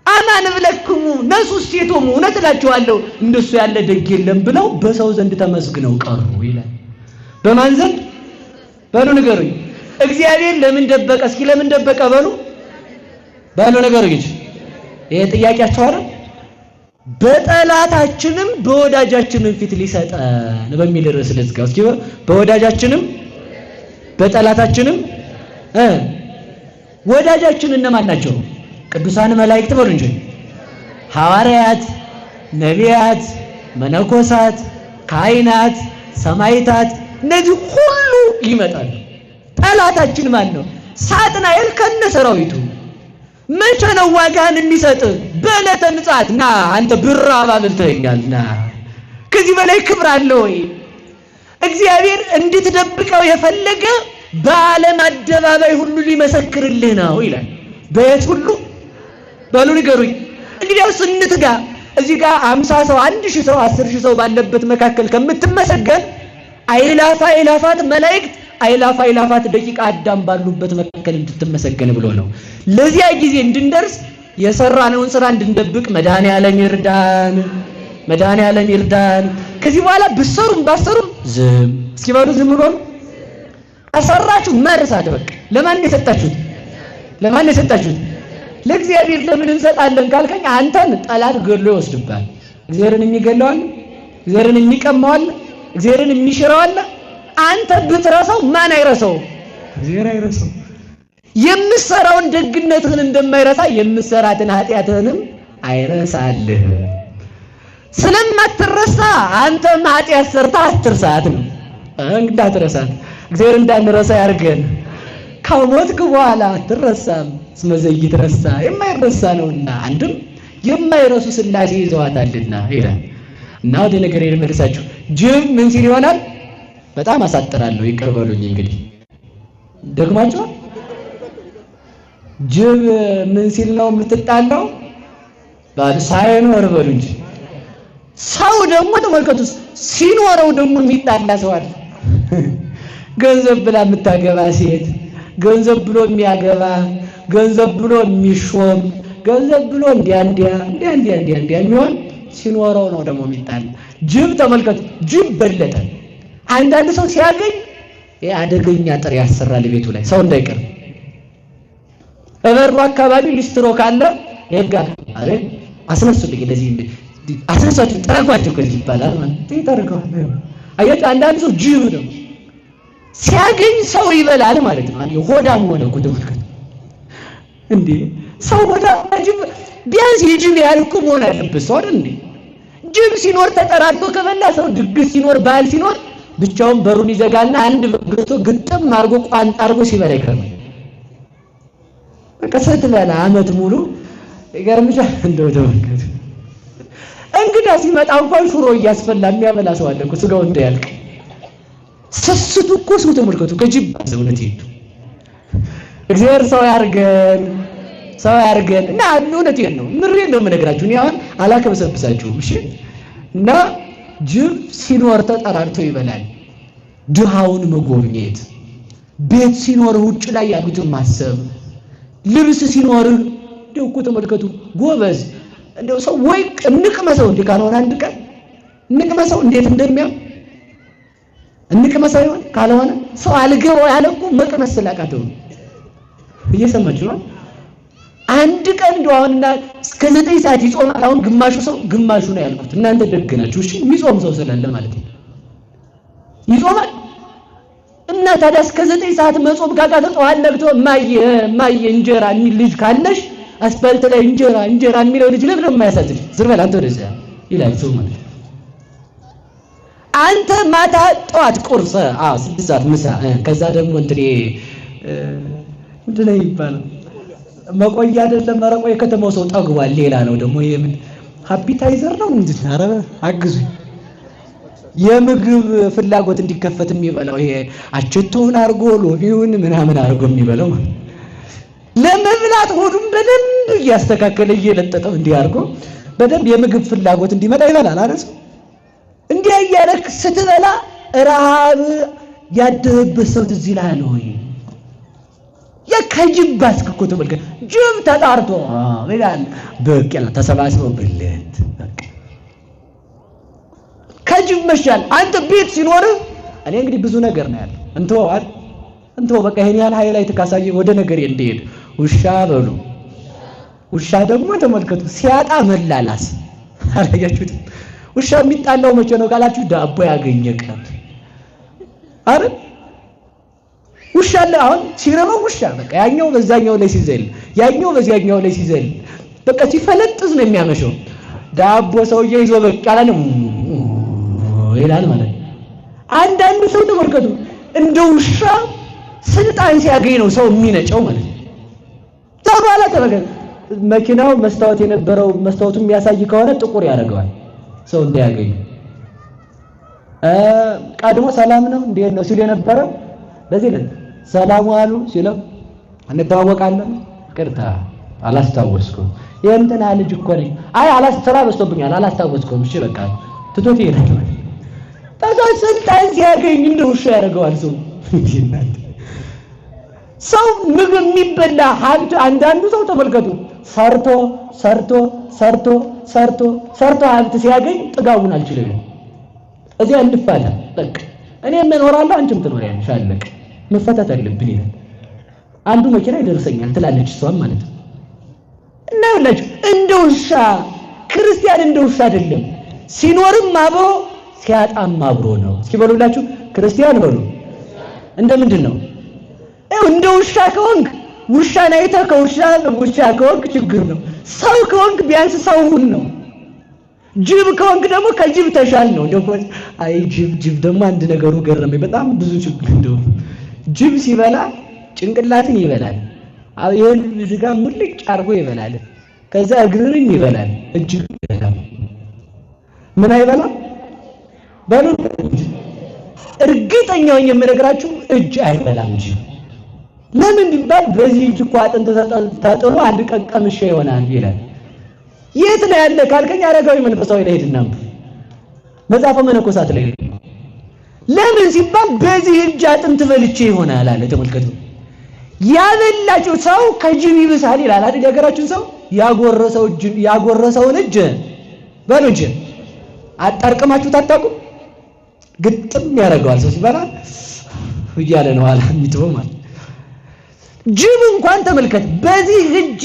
አማን ብለክሙ ነሱ ስቴቶሙ እውነት እላችኋለሁ እንደሱ ያለ ደግ የለም ብለው በሰው ዘንድ ተመስግነው ቀሩ ይላል። በማን ዘንድ በሉ ንገሩኝ። እግዚአብሔር ለምን ደበቀ? እስኪ ለምን ደበቀ በሉ በሉ ንገሩኝ። ይሄ ጥያቄያችሁ አይደል? በጠላታችንም በወዳጃችንም ፊት ሊሰጠን በሚል ርዕስ ልዝጋው። እስኪ በወዳጃችንም በጠላታችንም ወዳጃችን እነማን ናቸው? ቅዱሳን መላእክት በሉ እንጂ ሐዋርያት፣ ነቢያት፣ መነኮሳት፣ ካህናት፣ ሰማዕታት እነዚህ ሁሉ ይመጣሉ። ጠላታችን ማን ነው? ሳጥናኤል ከነ ሰራዊቱ። መቼ ነው ዋጋን የሚሰጥ? በዕለተ ምጽአት ና አንተ ብር አባብልተኛል ና። ከዚህ በላይ ክብር አለ ወይ? እግዚአብሔር እንድትደብቀው የፈለገ በዓለም አደባባይ ሁሉ ሊመሰክርልህ ነው ይላል። በየት ሁሉ በሉ ንገሩኝ። እንግዲያውስ እንትጋ። እዚህ ጋር 50 ሰው 1000 ሰው 10000 ሰው ባለበት መካከል ከምትመሰገን አእላፋት መላእክት አእላፋት ደቂቃ አዳም ባሉበት መካከል እንድትመሰገን ብሎ ነው። ለዚያ ጊዜ እንድንደርስ የሰራነውን ስራ እንድንደብቅ መድኃኔዓለም ይርዳን። ከዚህ በኋላ ብሰሩም ባሰሩም ዝም እስኪ ባሉ ዝም ብሎ አሰራችሁ መርሳት በቃ። ለማን የሰጣችሁት? ለእግዚአብሔር ለምን እንሰጣለን ካልከኝ አንተን ጠላት ገድሎ ይወስድብሃል። እግዚአብሔርን የሚገለዋል፣ እግዚአብሔርን የሚቀማዋል፣ እግዚአብሔርን የሚሽረዋል። አንተ ብትረሳው ማን አይረሳው? እግዚአብሔር አይረሳው። የምትሰራውን ደግነትህን እንደማይረሳ የምትሰራትን ኃጢአትህንም አይረሳልህ። ስለማትረሳ አንተም ኃጢአት ሰርታ አትርሳት ነው። እንዳትረሳት እግዚአብሔር እንዳንረሳ ያርገን። ከሞትክ በኋላ አትረሳም። ስመዘይት ረሳ የማይረሳ ነውና አንድም የማይረሱ ሥላሴ ይዘዋታልና ይላል። እና ወደ ነገር ልመልሳችሁ። ጅብ ምን ሲል ይሆናል? በጣም አሳጥራለሁ ይቅር በሉኝ። እንግዲህ ደግማችሁ ጅብ ምን ሲል ነው የምትጣላው? ሳይኖር በሉ እንጂ። ሰው ደግሞ ተመልከቱ፣ ሲኖረው ደግሞ የሚጣላ ሰው አለ። ገንዘብ ብላ የምታገባ ሴት፣ ገንዘብ ብሎ የሚያገባ፣ ገንዘብ ብሎ የሚሾም፣ ገንዘብ ብሎ እንዲያ የሚሆን ሲኖረው ነው ደግሞ የሚጣላ። ጅብ ተመልከቱ፣ ጅብ በለጠ። አንዳንድ ሰው ሲያገኝ አደገኛ ጥሪ ያሰራል ቤቱ ላይ ሰው እንዳይቀር። በበሩ አካባቢ ሊስትሮ ካለ ይጋ አረ አስነሱልኝ፣ እንደዚህ አስነሳችሁ ጠራጓቸው ከዚህ ይባላል ማለት ይጠርጋል። አያችሁ አንዳንድ ሰው ጅብ ነው ሲያገኝ ሰው ይበላል ማለት ነው። ሆዳም ሆነ እኮ ተመልከቱ እንዴ! ሰው ሆዳም ጅብ ቢያንስ የጅብ ያህል እኮ መሆን አለበት ሰው አይደል እንዴ? ጅብ ሲኖር ተጠራርቶ ከበላ ሰው ድግስ ሲኖር ባህል ሲኖር ብቻውን በሩን ይዘጋልና አንድ በግቶ ግጥም አድርጎ ቋንጣ አድርጎ ሲበላ ይከርማል። በቃ ስትበላ ዓመት ሙሉ ይገርምሻል። እንደው ተመልከቱ እንግዳ ሲመጣ እንኳን ሽሮ እያስፈላ የሚያበላ ሰው አለ እኮ ስጋው እንዳያልቅ። ስስቱ እኮ ሰው ተመልከቱ ከጅብ ዘውነት ይሄዱ። እግዚአብሔር ሰው ያርገን እና እውነቴን ነው ምሬን ነው የምነግራችሁ። እኔ አሁን አላከበሰብሳችሁም እሺ። እና ጅብ ሲኖር ተጠራርቶ ይበላል። ድሃውን መጎብኘት፣ ቤት ሲኖር ውጭ ላይ ያሉትን ማሰብ፣ ልብስ ሲኖር እንደው እኮ ተመልከቱ ጎበዝ እንደው ሰው ወይ እንቅመሰው እንዴ ካልሆነ አንድ ቀን እንቅመሰው እንዴት እንደሚያም እንቅመሰው ይሆን ካልሆነ ሰው አልገባው ያለ እኮ መቅመስ ስላቃተው እየሰማችሁ ነው። አንድ ቀን እንደው አሁንና እስከ 9 ሰዓት ይጾማል። አሁን ግማሹ ነው ያልኩት። እናንተ ደግ ናችሁ እሺ። የሚጾም ሰው ስላለ ማለት ነው ይጾማል። እና ታዲያ እስከ 9 ሰዓት መጾም ካቃተው ጠዋት ነግቶ ማየ እንጀራ የሚል ልጅ ካለሽ አስፋልት ላይ እንጀራ የሚለው ልጅ ለምን የማያሳዝን ዝም በል አንተ ወደዚያ ይላል ሰው ማለት ነው። አንተ ማታ ጠዋት ቁርስ 6 ሰዓት ምሳ፣ ከዛ ደግሞ ምንድን ነው ይባላል መቆያ አይደለም መረቆ የከተማው ሰው ጠግቧል። ሌላ ነው ደግሞ የምን ሃፒታይዘር ነው ምንድን ነው? ኧረ አግዙኝ። የምግብ ፍላጎት እንዲከፈት የሚበላው ይሄ አቸቶውን አርጎ ሎቢውን ምናምን አርጎ የሚበላው ለመብላት ሆዱን በደንብ እያስተካከለ እየለጠጠው እንዲህ አርጎ በደንብ የምግብ ፍላጎት እንዲመጣ ይበላል አይደል? እንዲህ እያለክ ስትበላ ረሃብ ያደረበት ሰው ትዝ ይልሃል ወይ? የከጅብ ባስክ እኮ ተመልከት። ጅብ ተጣርቶ ይላል በቀላ ተሰባስበው ብለት በቃ ከጅብ መሻል። አንተ ቤት ሲኖር እኔ እንግዲህ ብዙ ነገር ነው ያለው እንተው በቃ ይሄን ያህል ሃይላይት ካሳየ ወደ ነገር እንዲሄድ ውሻ በሉ። ውሻ ደግሞ ተመልከቱ ሲያጣ መላላስ አላያችሁት? ውሻ የሚጣላው መቼ ነው ካላችሁ ዳቦ ያገኘ ቀን አይደል? ውሻ አለ አሁን ሲረመው ውሻ በቃ ያኛው በዛኛው ላይ ሲዘል ያኛው በዚያኛው ላይ ሲዘል በቃ ሲፈለጥዝ ነው የሚያመሸው። ዳቦ ሰውዬ ይዞ በቃ አላለም ይላል ማለት ነው። አንዳንዱ ሰው ተመልከቱ እንደ ውሻ ስልጣን ሲያገኝ ነው ሰው የሚነጨው ማለት ነው። ታባላ ተመልከቱ መኪናው መስታወት የነበረው መስታወቱ የሚያሳይ ከሆነ ጥቁር ያደርገዋል ሰው እንዲያገኝ። ቀድሞ ሰላም ነው እንዴት ነው ሲል የነበረ በዚህ ላይ ሰላም ዋሉ ሲለው እንተዋወቃለን ቅርታ አላስታወስኩም። የእንትና ልጅ እኮ ነኝ። አይ ስራ በዝቶብኛል አላስታወስኩም። እሺ በቃ ትቶት ይሄዳል። ታዲያ ስልጣን ሲያገኝ እንደው እሺ ያደርገዋል ሰው። ሰው ምግብ የሚበላ ሀብት አንዳንዱ ሰው ተመልከቱ ሰርቶ ሀብት ሲያገኝ ጥጋቡን አልችልም። እዚያ እንፋታ በቃ እኔም እኖራለሁ አንቺም ትኖሪያለሽ አለቀ። መፈታት አለብን ይላል። አንዱ መኪና ይደርሰኛል ትላለች እሷም ማለት ነው። እና ይኸውላችሁ እንደ ውሻ ክርስቲያን እንደ ውሻ አይደለም። ሲኖርም አብሮ ሲያጣም አብሮ ነው። እስኪ በሉላችሁ ክርስቲያን በሉ እንደምንድን ነው? እንደ ውሻ ከሆንክ ውሻን አይተህ ከውሻ ከሆንክ ችግር ነው። ሰው ከሆንክ ቢያንስ ሰው ሁን ነው። ጅብ ከሆንክ ደግሞ ከጅብ ተሻል ነው። ደግሞ አይ ጅብ ደግሞ አንድ ነገሩ ገረመኝ። በጣም ብዙ ችግር እንደው ጅብ ሲበላ ጭንቅላትን ይበላል። ይሄን ዝጋ ሙልጭ አርጎ ይበላል። ከዛ እግርንም ይበላል። እጅ ይበላል። ምን አይበላም? በሉ እርግጠኛው የምነግራችሁ እጅ አይበላም እንጂ ለምን ቢባል በዚህ እጅ እኮ አጥንት ተጥሎ አንድ ቀን ቀምሼ ይሆናል ይላል። የት ነው ያለ ካልከኝ አረጋዊ መንፈሳዊ ላይ ሄድና መጽሐፈ መነኮሳት ላይ ለምን ሲባል በዚህ እጅ አጥንት በልቼ ይሆናል አለ። ተመልከቱ ያበላችሁ ሰው ከጅብ ይብሳል ይላል አይደል? ያገራችሁ ሰው ያጎረሰውን እጅ በሉ እጅ አጣርቅማችሁ ታጣቁ ግጥም ያደርገዋል። ሰው ሲበላ እያለ ነው አላ የሚተው ማለት ጅብ እንኳን ተመልከት በዚህ እጅ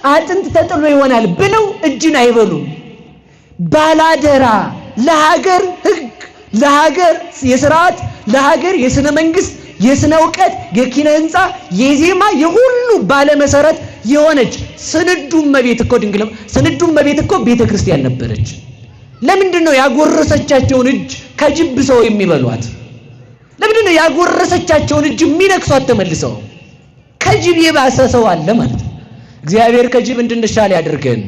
አጥንት ተጥሎ ይሆናል ብለው እጅን አይበሉም። ባላደራ ለሀገር ሕግ ለሀገር የሥርዓት ለሀገር የሥነ መንግስት የሥነ ዕውቀት የኪነ ህንፃ የዜማ የሁሉ ባለመሰረት የሆነች ስንዱም መቤት እኮ ድንግል ስንዱም መቤት እኮ ቤተክርስቲያን ነበረች። ለምንድነው ያጎረሰቻቸውን እጅ ከጅብ ሰው የሚበሏት? ለምንድነው ያጎረሰቻቸውን እጅ የሚነክሷት? ተመልሰው ከጅብ የባሰ ሰው አለ ማለት ነው። እግዚአብሔር ከጅብ እንድንሻል ያድርገን።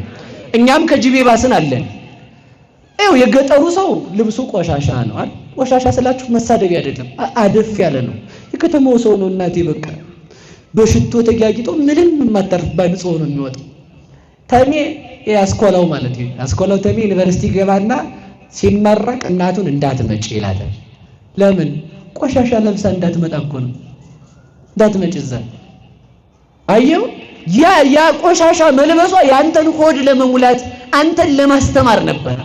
እኛም ከጅብ የባስን አለን። ይኸው የገጠሩ ሰው ልብሱ ቆሻሻ ነው አይደል? ቆሻሻ ስላችሁ መሳደቢያ አይደለም፣ አደፍ ያለ ነው። የከተማው ሰው ነው እናቴ በቃ በሽቶ ተጋጊጦ ምንም የማታርፍ ባንጾ ነው የሚወጣው። ተሜ ያስኮላው ማለት ነው። ያስኮላው ተሜ ዩኒቨርሲቲ ገባና ሲመረቅ እናቱን እንዳትመጪ ይላል። ለምን? ቆሻሻ ለብሳ እንዳትመጣ እኮ ነው። እንዳትመጪ እዛ አየው። ያ ቆሻሻ መልበሷ ያንተን ሆድ ለመሙላት አንተን ለማስተማር ነበር።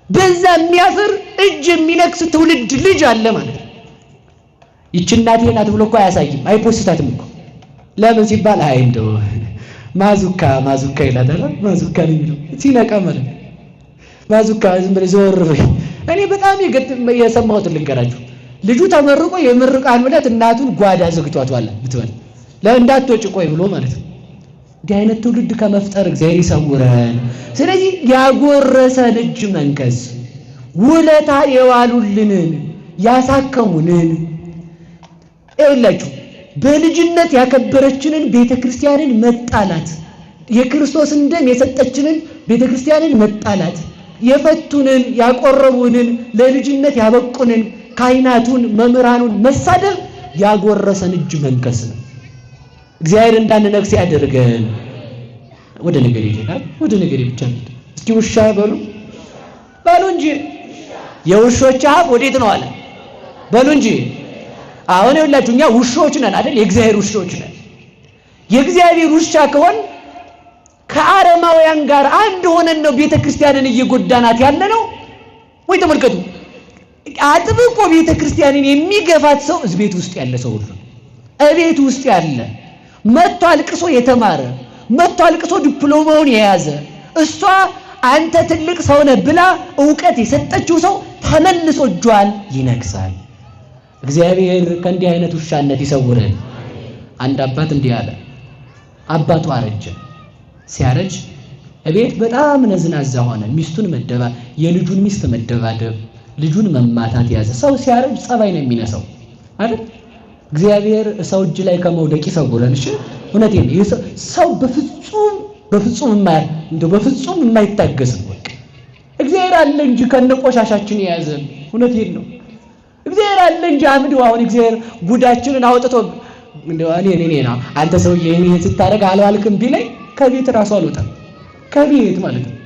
በዛ የሚያፍር እጅ የሚነክስ ትውልድ ልጅ አለ ማለት ነው። ይቺ እናቴ ናት ብሎ እኮ አያሳይም፣ አይፖስታትም እኮ። ለምን ሲባል አይ እንደው ማዙካ ይላታል። ማዙካ ነው የሚለው ሲነቃ ማለት ነው። ማዙካ ዝም ብለህ ዞር በይ። እኔ በጣም የሰማሁት ልንገራችሁ። ልጁ ተመርቆ የምርቃን ዕለት እናቱን ጓዳ ዘግቷታል ብትበል ለእንዳትወጪ ቆይ ብሎ ማለት ነው። እንዲህ አይነት ትውልድ ከመፍጠር እግዚአብሔር ይሰውረን። ስለዚህ ያጎረሰን እጅ መንከስ ውለታ የዋሉልንን ያሳከሙንን ይኸውላችሁ በልጅነት ያከበረችንን ቤተክርስቲያንን መጣላት፣ የክርስቶስን ደም የሰጠችንን ቤተክርስቲያንን መጣላት፣ የፈቱንን ያቆረቡንን ለልጅነት ያበቁንን ካህናቱን መምህራኑን መሳደብ ያጎረሰን እጅ መንከስ ነው። እግዚአብሔር እንዳንነክስ ያደርገን። ወደ ነገር ይሄዳል። ወደ ነገር ብቻ ነው። እስኪ ውሻ በሉ እንጂ የውሾች አፍ ወዴት ነው አለ በሉ እንጂ። አሁን ይኸውላችሁ እኛ ውሾች ነን አይደል? የእግዚአብሔር ውሾች ነን። የእግዚአብሔር ውሻ ከሆን ከአረማውያን ጋር አንድ ሆነን ነው ቤተክርስቲያንን እየጎዳናት ያለ ነው ወይ? ተመልከቱ። አጥብቆ ቤተክርስቲያንን የሚገፋት ሰው እቤት ውስጥ ያለ ሰው ሁሉ እቤት ውስጥ ያለ መጥቶ አልቅሶ የተማረ መጥቶ አልቅሶ ዲፕሎማውን የያዘ እሷ አንተ ትልቅ ሰው ነህ ብላ ዕውቀት የሰጠችው ሰው ተመልሶ እጇን ይነክሳል። እግዚአብሔር ከእንዲህ አይነት ውሻነት ይሰውረን። አንድ አባት እንዲህ አለ። አባቱ አረጀ። ሲያረጅ እቤት በጣም ነዝናዛ ሆነ። ሚስቱን የልጁን ሚስት መደባደብ፣ ልጁን መማታት ያዘ። ሰው ሲያረጅ ጸባይ ነው የሚነሳው አይደል? እግዚአብሔር ሰው እጅ ላይ ከመውደቅ ይሰውረን። እሺ እውነቴን ነው። ሰው በፍጹም የማይታገስ ነው። በቃ እግዚአብሔር አለ እንጂ ከነቆሻሻችን የያዘን። እውነቴን ነው። እግዚአብሔር አለ እንጂ አምዱ አሁን እግዚአብሔር ጉዳችንን አውጥቶ እንደው እኔ ነው አንተ ሰውዬ እኔ ስታረግ አልዋልክም ቢለኝ ከቤት ራሱ አልወጣም። ከቤት ማለት ነው።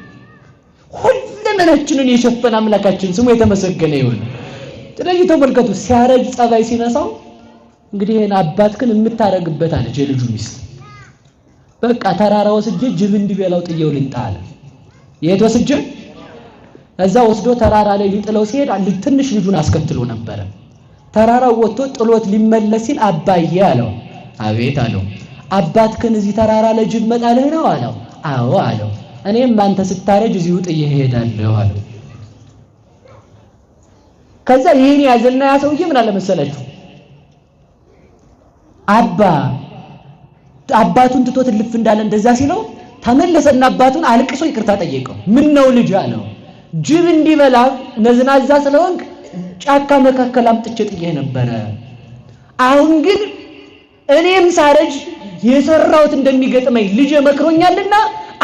ሁለመናችንን የሸፈነ አምላካችን ስሙ የተመሰገነ ይሁን። ስለዚህ ተመልከቱ፣ ሲያረጅ ጸባይ ሲነሳው እንግዲህ አባትክን የምታረግበት አለች የልጁ ሚስት። በቃ ተራራ ወስጄ ጅብ እንዲበላው ጥየው ልምጣ አለ። የት ወስጄ? እዛ ወስዶ ተራራ ላይ ሊጥለው ሲሄድ ትንሽ ልጁን አስከትሎ ነበረ። ተራራው ወጥቶ ጥሎት ሊመለስ ሲል አባዬ አለው። አቤት አለው። አባትክን እዚህ ተራራ ላይ ጅብ መጣልህ ነው አለው። አዎ አለው። እኔም አንተ ስታረጅ እዚሁ ጥዬህ እሄዳለሁ አለው። ከዛ ይሄን ያዘና ያ ሰውዬ ምን አለ መሰላችሁ? አባቱን ትቶት ልፍ እንዳለ እንደዛ ሲለው ተመለሰና አባቱን አልቅሶ ይቅርታ ጠየቀው። ምን ነው ልጅ አለው። ጅብ እንዲበላ ነዝናዛ ስለሆንክ ጫካ መካከል አምጥቼ ጥዬህ ነበረ። አሁን ግን እኔም ሳረጅ የሰራሁት እንደሚገጥመኝ ልጅ መክሮኛልና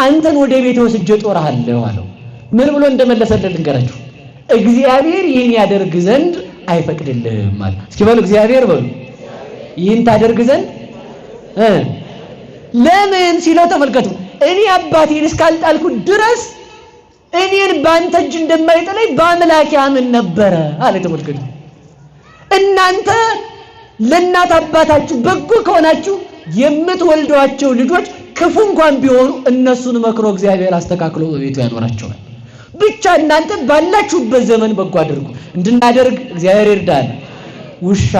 አንተን ወደ ቤት ወስጄ ጦርሃለሁ አለው። ምን ብሎ እንደመለሰለት ልንገራችሁ። እግዚአብሔር ይህን ያደርግ ዘንድ አይፈቅድልህም አለ። እስኪ በሉ እግዚአብሔር በሉ ይህን ታደርግ ዘንድ ለምን ሲለው ተመልከቱ። እኔ አባቴን እስካልጣልኩ ድረስ እኔን በአንተ እጅ እንደማይጥለኝ በአምላኬ አምን ነበረ አለ። ተመልከቱ። እናንተ ለእናት አባታችሁ በጎ ከሆናችሁ የምትወልዷቸው ልጆች ክፉ እንኳን ቢሆኑ እነሱን መክሮ እግዚአብሔር አስተካክሎ በቤቱ ያኖራቸዋል። ብቻ እናንተ ባላችሁበት ዘመን በጎ አድርጉ። እንድናደርግ እግዚአብሔር ይርዳል። ውሻ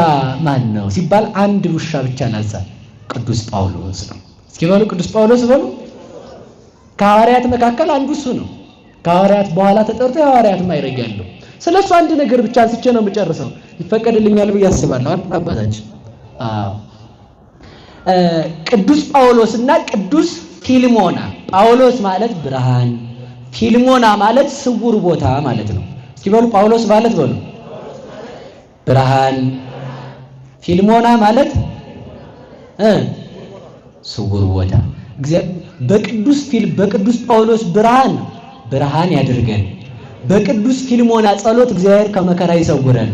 ማን ነው ሲባል አንድ ውሻ ብቻ ናዛል፣ ቅዱስ ጳውሎስ ነው። እስኪ በሉ ቅዱስ ጳውሎስ በሉ። ከሐዋርያት መካከል አንዱ እሱ ነው። ከሐዋርያት በኋላ ተጠርቶ የሐዋርያት ማዕረግ ያለው። ስለሱ አንድ ነገር ብቻ አንስቼ ነው የምጨርሰው። ይፈቀድልኛል ብዬ አስባለሁ አባታችን። ቅዱስ ጳውሎስና ቅዱስ ፊልሞና። ጳውሎስ ማለት ብርሃን፣ ፊልሞና ማለት ስውር ቦታ ማለት ነው። እስኪ በሉ ጳውሎስ ማለት በሉ ብርሃን፣ ፊልሞና ማለት ስውር ቦታ። በቅዱስ ጳውሎስ ብርሃን ያድርገን፣ በቅዱስ ፊልሞና ጸሎት እግዚአብሔር ከመከራ ይሰውረን።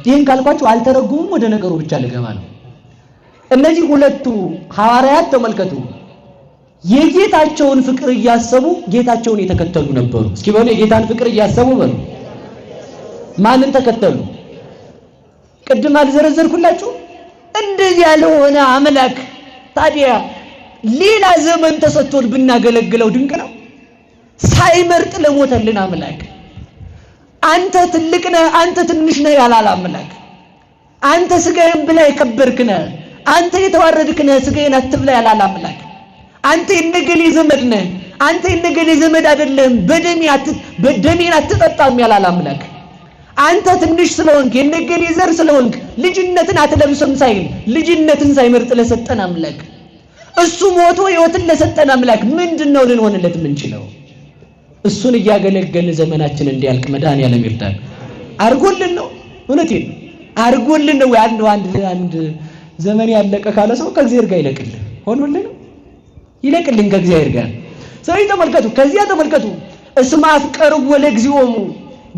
ይህን ካልኳችሁ አልተረጉሙም፣ ወደ ነገሩ ብቻ ልገባ ነው። እነዚህ ሁለቱ ሐዋርያት ተመልከቱ፣ የጌታቸውን ፍቅር እያሰቡ ጌታቸውን የተከተሉ ነበሩ። እስኪ በሉ የጌታን ፍቅር እያሰቡ በሉ። ማንን ተከተሉ? ቅድም አልዘረዘርኩላችሁ? እንደዚህ ያልሆነ አምላክ ታዲያ ሌላ ዘመን ተሰጥቶን ብናገለግለው ድንቅ ነው። ሳይመርጥ ለሞተልን አምላክ አንተ ትልቅ ነህ፣ አንተ ትንሽ ነህ ያላል አምላክ። አንተ ስጋዬን ብላ የከበርክ ነህ፣ አንተ የተዋረድክ ነህ፣ ስጋዬን አትብላ ያላል አምላክ። አንተ የነገሌ ዘመድ ነህ፣ አንተ የነገሌ ዘመድ አይደለም፣ በደሜን አትጠጣም ያላል አምላክ። አንተ ትንሽ ስለሆንክ የነገሌ ዘር ስለሆንክ ልጅነትን አትለብስም ሳይል ልጅነትን ሳይመርጥ ለሰጠን አምላክ፣ እሱ ሞቶ ሕይወትን ለሰጠን አምላክ ምንድነው ልንሆንለት የምንችለው? እሱን እያገለገልን ዘመናችን እንዲያልቅ መድኃኒዓለም ይርዳል። አርጎልን ነው፣ እውነቴን ነው፣ አርጎልን ነው። አንድ ዘመን ያለቀ ካለ ሰው ከእግዚአብሔር ጋር ይለቅልን፣ ሆኖልን ይለቅልን ከእግዚአብሔር ጋር። ስለዚህ ተመልከቱ፣ ከዚያ ተመልከቱ፣ እስመ አፍቀርዎ ለእግዚኦሙ፣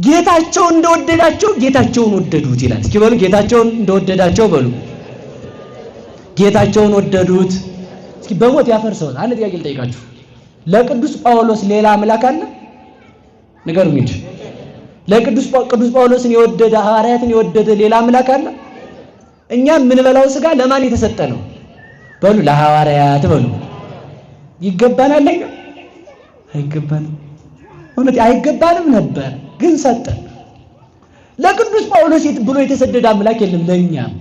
ጌታቸውን እንደወደዳቸው ጌታቸውን ወደዱት ይላል። እስኪ በሉ ጌታቸውን እንደወደዳቸው በሉ። ጌታቸውን ወደዱት። እስኪ በሞት ያፈርሰዋል። አንድ ጥያቄ ልጠይቃችሁ። ለቅዱስ ጳውሎስ ሌላ አምላክ አለ? ንገሩኝ እንጂ። ቅዱስ ጳውሎስን የወደደ ሐዋርያትን የወደደ ሌላ አምላክ አለ? እኛ የምንበላው ስጋ ለማን የተሰጠ ነው? በሉ ለሐዋርያት በሉ። ይገባናል? አይገባንም። እውነት አይገባንም ነበር፣ ግን ሰጠን። ለቅዱስ ጳውሎስ ብሎ የተሰደደ አምላክ የለም ለኛም።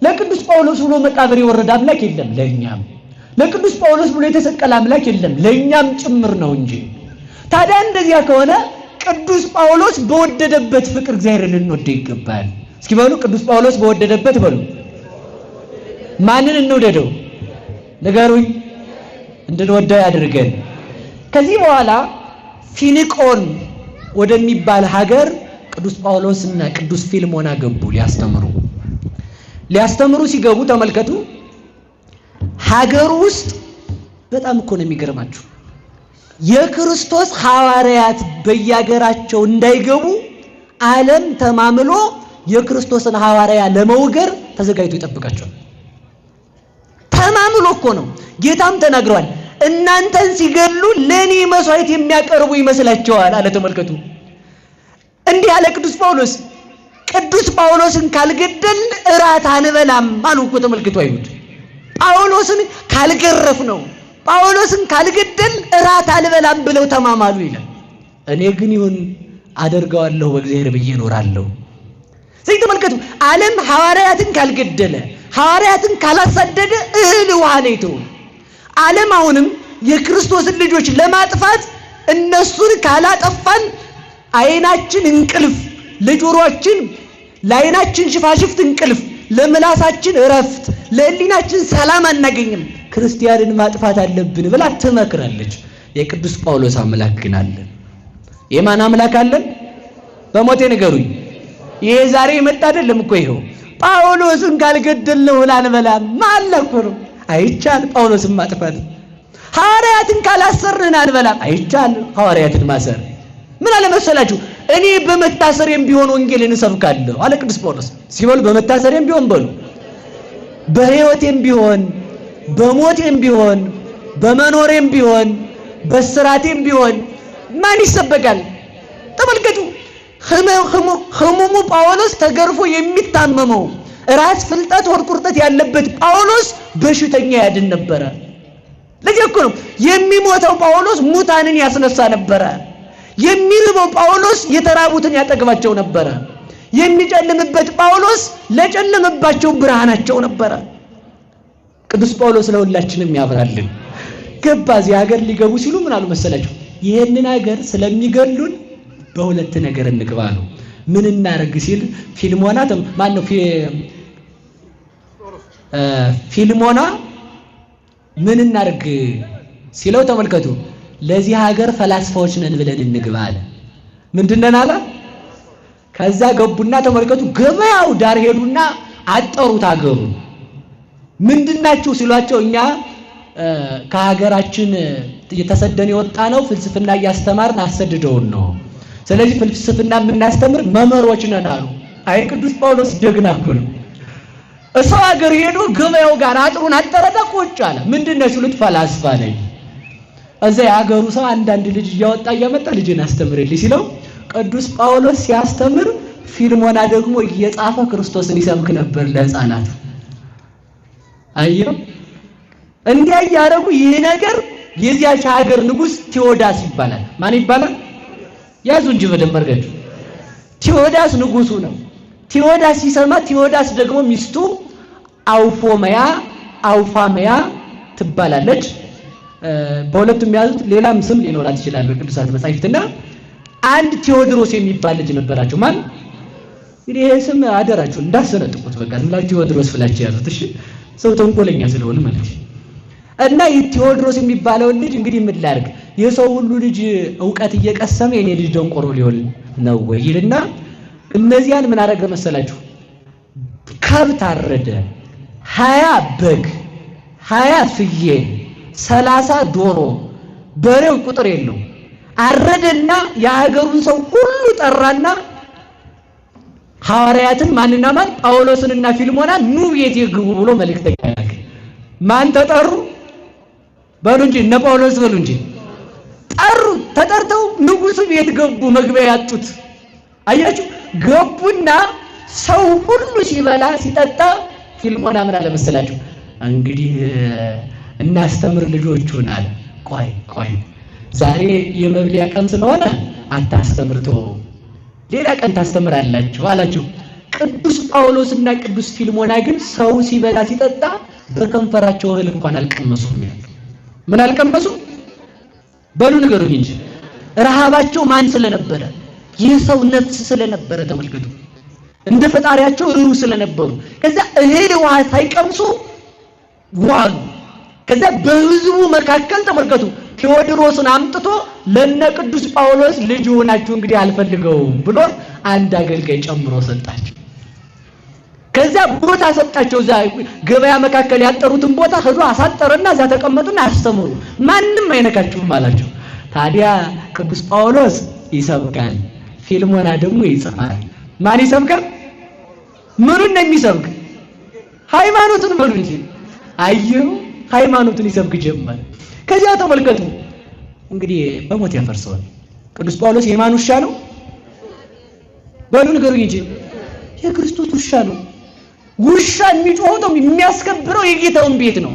ለቅዱስ ጳውሎስ ብሎ መቃብር የወረደ አምላክ የለም ለኛም። ለቅዱስ ጳውሎስ ብሎ የተሰቀለ አምላክ የለም ለኛም ጭምር ነው እንጂ። ታዲያ እንደዚያ ከሆነ ቅዱስ ጳውሎስ በወደደበት ፍቅር እግዚአብሔር ልንወደው ይገባል። እስኪ በሉ ቅዱስ ጳውሎስ በወደደበት በሉ። ማንን እንውደደው? ንገሩኝ። እንድንወደው ያድርገን። ከዚህ በኋላ ፊንቆን ወደሚባል ሀገር ቅዱስ ጳውሎስና ቅዱስ ፊልሞና ገቡ ሊያስተምሩ ሲገቡ ተመልከቱ። ሀገሩ ውስጥ በጣም እኮ ነው የሚገርማችሁ። የክርስቶስ ሐዋርያት በየሀገራቸው እንዳይገቡ ዓለም ተማምሎ የክርስቶስን ሐዋርያ ለመውገር ተዘጋጅቶ ይጠብቃቸዋል። ተማምሎ እኮ ነው። ጌታም ተናግሯል። እናንተን ሲገሉ ለኔ መስዋዕት የሚያቀርቡ ይመስላቸዋል አለ። ተመልከቱ። እንዲህ ያለ ቅዱስ ጳውሎስን ካልገደል እራት አንበላም አሉ እኮ። ተመልከቱ። አይሁድ ጳውሎስን ካልገረፍ ነው ጳውሎስን ካልገደል እራት አልበላም ብለው ተማማሉ ይላል። እኔ ግን ይሁን አደርገዋለሁ በእግዚአብሔር ብዬ እኖራለሁ። ስለዚህ ተመልከቱ። ዓለም ሐዋርያትን ካልገደለ ሐዋርያትን ካላሳደደ እህል ውሃ ነው የተወው። ዓለም አሁንም የክርስቶስን ልጆች ለማጥፋት እነሱን ካላጠፋን አይናችን እንቅልፍ፣ ለጆሮአችን ለአይናችን ሽፋሽፍት እንቅልፍ፣ ለምላሳችን እረፍት፣ ለሕሊናችን ሰላም አናገኝም። ክርስቲያንን ማጥፋት አለብን ብላ ትመክራለች። የቅዱስ ጳውሎስ አምላክ ግን አለን። የማን አምላክ አለን? በሞቴ ንገሩኝ። ይሄ ዛሬ የመጣ አይደለም እኮ። ይሄው ጳውሎስን ካልገደልነው አንበላም ማለት ነው። አይቻል ጳውሎስን ማጥፋት። ሐዋርያትን ካላሰርነን አንበላም። አይቻል ሐዋርያትን ማሰር። ምን አለ መሰላችሁ? እኔ በመታሰሬም ቢሆን ወንጌልን እሰብካለሁ አለ ቅዱስ ጳውሎስ። ሲበሉ በመታሰሬም ቢሆን በሉ፣ በሕይወቴም ቢሆን፣ በሞቴም ቢሆን፣ በመኖሬም ቢሆን፣ በስራቴም ቢሆን ማን ይሰበካል? ተመልከቱ። ህሙሙ ጳውሎስ ተገርፎ የሚታመመው ራስ ፍልጠት ወር ቁርጠት ያለበት ጳውሎስ በሽተኛ ያድን ነበረ። ለዚህ እኮ ነው የሚሞተው ጳውሎስ ሙታንን ያስነሳ ነበረ። የሚርበው ጳውሎስ የተራቡትን ያጠግባቸው ነበረ። የሚጨልምበት ጳውሎስ ለጨለመባቸው ብርሃናቸው ነበረ። ቅዱስ ጳውሎስ ለሁላችንም ያብራልን። ገባ እዚህ ሀገር ሊገቡ ሲሉ ምን አሉ መሰላችሁ? ይሄንን ሀገር ስለሚገሉን በሁለት ነገር እንግባ ነው። ምን እናርግ ሲል ፊልሞና ማን ነው ፊልሞና ምን እናርግ ሲለው ተመልከቱ። ለዚህ ሀገር ፈላስፋዎች ነን ብለን እንግባ አለ። ምንድነን አለ? ከዛ ገቡና ተመልከቱ፣ ገበያው ዳር ሄዱና አጠሩት ሀገሩ። ምንድናችሁ ሲሏቸው እኛ ከሀገራችን የተሰደን የወጣ ነው ፍልስፍና እያስተማርን አሰድደውን ነው። ስለዚህ ፍልስፍና የምናስተምር መምህሮች ነን አሉ። አይ ቅዱስ ጳውሎስ ጀግና እኮ ነው። እሰው ሀገር ሄዶ ገበያው ጋር አጥሩን አጠረዳ ቁጭ አለ። ምንድነው ሲሉት ፈላስፋ ነኝ። እዛ የሀገሩ ሰው አንዳንድ ልጅ እያመጣ ልጅን አስተምርልኝ ሲለው ቅዱስ ጳውሎስ ሲያስተምር ፊልሞና ደግሞ እየጻፈ ክርስቶስን ይሰብክ ነበር ለሕፃናት። አየው እንዲያ ያረጉ። ይህ ነገር የዚያች ሀገር ንጉስ ቴዎዳስ ይባላል። ማን ይባላል? ያዙ እንጂ በደንብ አድርጋችሁ። ቴዎዳስ ንጉሱ ነው። ቴዎዳስ ሲሰማ ቴዎዳስ ደግሞ ሚስቱ አውፋመያ ትባላለች። በሁለቱም ያዙት። ሌላም ስም ሊኖራት ይችላል በቅዱሳት መጻሕፍትና አንድ ቴዎድሮስ የሚባል ልጅ ነበራቸው። ማን እንግዲህ ይሄ ስም አደራችሁ እንዳሰነጥቁት በቃ ዝምላችሁ ቴዎድሮስ ብላችሁ ያዙት። እሺ ሰው ተንኮለኛ ስለሆነ ማለት ነው። እና ቴዎድሮስ የሚባለው ልጅ እንግዲህ ምን ላድርግ የሰው ሁሉ ልጅ ዕውቀት እየቀሰመ የኔ ልጅ ደንቆሮ ሊሆን ነው ወይ ይልና እነዚያን ምን አደረገ መሰላችሁ? ከብት አረደ። 20 በግ፣ 20 ፍየል፣ 30 ዶሮ፣ በሬው ቁጥር የለው አረደና የሀገሩን ሰው ሁሉ ጠራና ሐዋርያትን ማንና ማን ጳውሎስንና ፊልሞና ኑ ቤት ይግቡ ብሎ መልእክተኛ ላከ። ማን ተጠሩ? በሉ እንጂ እነ ጳውሎስ በሉ እንጂ ጠሩ። ተጠርተው ንጉሱ ቤት ገቡ። መግቢያ ያጡት አያችሁ። ገቡና ሰው ሁሉ ሲበላ ሲጠጣ ፊልሞና ምን አለ መሰላችሁ? እንግዲህ እናስተምር ልጆቹን አለ። ቆይ ዛሬ የመብሊያ ቀን ስለሆነ አታስተምርቶ ሌላ ቀን ታስተምራላችሁ አላችሁ። ቅዱስ ጳውሎስና ቅዱስ ፊልሞና ግን ሰው ሲበላ ሲጠጣ በከንፈራቸው እህል እንኳን አልቀመሱም። ምን አልቀመሱ? በሉ ንገሩኝ እንጂ ረሃባቸው ማን ስለነበረ? የሰው ነፍስ ስለነበረ። ተመልከቱ፣ እንደ ፈጣሪያቸው ሩሩ ስለነበሩ ከዛ እህል ውሃ ሳይቀምሱ ዋሉ። ከዛ በህዝቡ መካከል ተመልከቱ ቴዎድሮስን አምጥቶ ለነ ቅዱስ ጳውሎስ ልጅ ሆናችሁ እንግዲህ አልፈልገውም ብሎ አንድ አገልጋይ ጨምሮ ሰጣቸው። ከዛ ቦታ ሰጣቸው። እዛ ገበያ መካከል ያጠሩትን ቦታ ሄዶ አሳጠረና እዛ ተቀመጡና አስተምሩ፣ ማንም አይነካችሁም አላቸው። ታዲያ ቅዱስ ጳውሎስ ይሰብካል፣ ፊልሞና ደግሞ ይጽፋል። ማን ይሰብካል? ምኑን ነው የሚሰብክ? ሃይማኖቱን በሉ እንጂ አየሩ ሃይማኖቱን ይሰብክ ጀመረ። ከዚያ ተመልከቱ እንግዲህ በሞት ያፈርሰዋል። ቅዱስ ጳውሎስ የማን ውሻ ነው? በሉ ንገሩኝ እንጂ የክርስቶስ ውሻ ነው። ውሻ የሚጮኸው የሚያስከብረው የጌታውን ቤት ነው።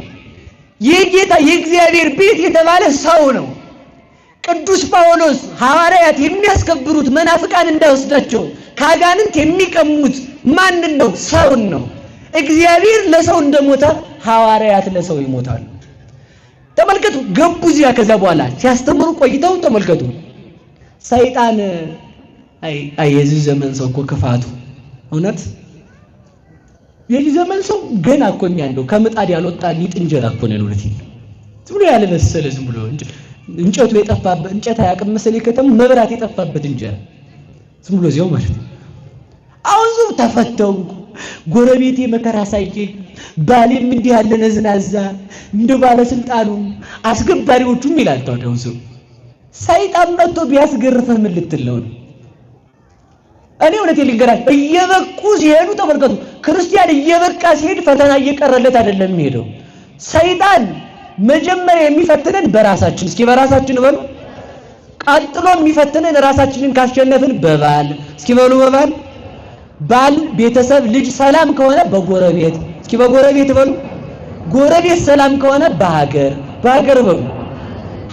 የጌታ የእግዚአብሔር ቤት የተባለ ሰው ነው። ቅዱስ ጳውሎስ ሐዋርያት የሚያስከብሩት መናፍቃን እንዳይወስዳቸው ካጋንንት የሚቀሙት ማንን ነው? ሰውን ነው። እግዚአብሔር ለሰው እንደሞተ ሐዋርያት ለሰው ይሞታሉ። ተመልከቱ ገቡ እዚያ። ከዛ በኋላ ሲያስተምሩ ቆይተው ተመልከቱ ሰይጣን አይ የዚህ ዘመን ሰው እኮ ክፋቱ እውነት የዚህ ዘመን ሰው ገና እኮ እንደው ከምጣድ ያልወጣ ሊጥ እንጀራ እኮ ነው ልት ዝም ብሎ ያለ መሰለ ዝም ብሎ እንጨቱ የጠፋበት እንጨት አያውቅም መሰለኝ ከተሙ መብራት የጠፋበት እንጀራ ዝም ብሎ እዚያው ማለት ነው። አሁን ዙር ተፈተው ጎረቤቴ መከራ ሳይገኝ ባሌም እንዲህ ያለ ነዝናዛ እንደ ባለስልጣኑ አስገባሪዎቹም ይላል። ታዲያው ሰው ሰይጣን መጥቶ ቢያስገርፈህ ምን ልትለው ነው? እኔ እውነቴን ልንገራችሁ እየበቁ ሲሄዱ ተመልከቱ። ክርስቲያን እየበቃ ሲሄድ ፈተና እየቀረለት አይደለም የሚሄደው። ሰይጣን መጀመሪያ የሚፈትነን በራሳችን እስኪ በራሳችን በሉ። ቀጥሎ የሚፈትነን ራሳችንን ካሸነፍን በባል እስኪ በሉ በባል ባል ቤተሰብ ልጅ ሰላም ከሆነ በጎረቤት እስኪ በጎረቤት በሉ። ጎረቤት ሰላም ከሆነ በሀገር በሉ።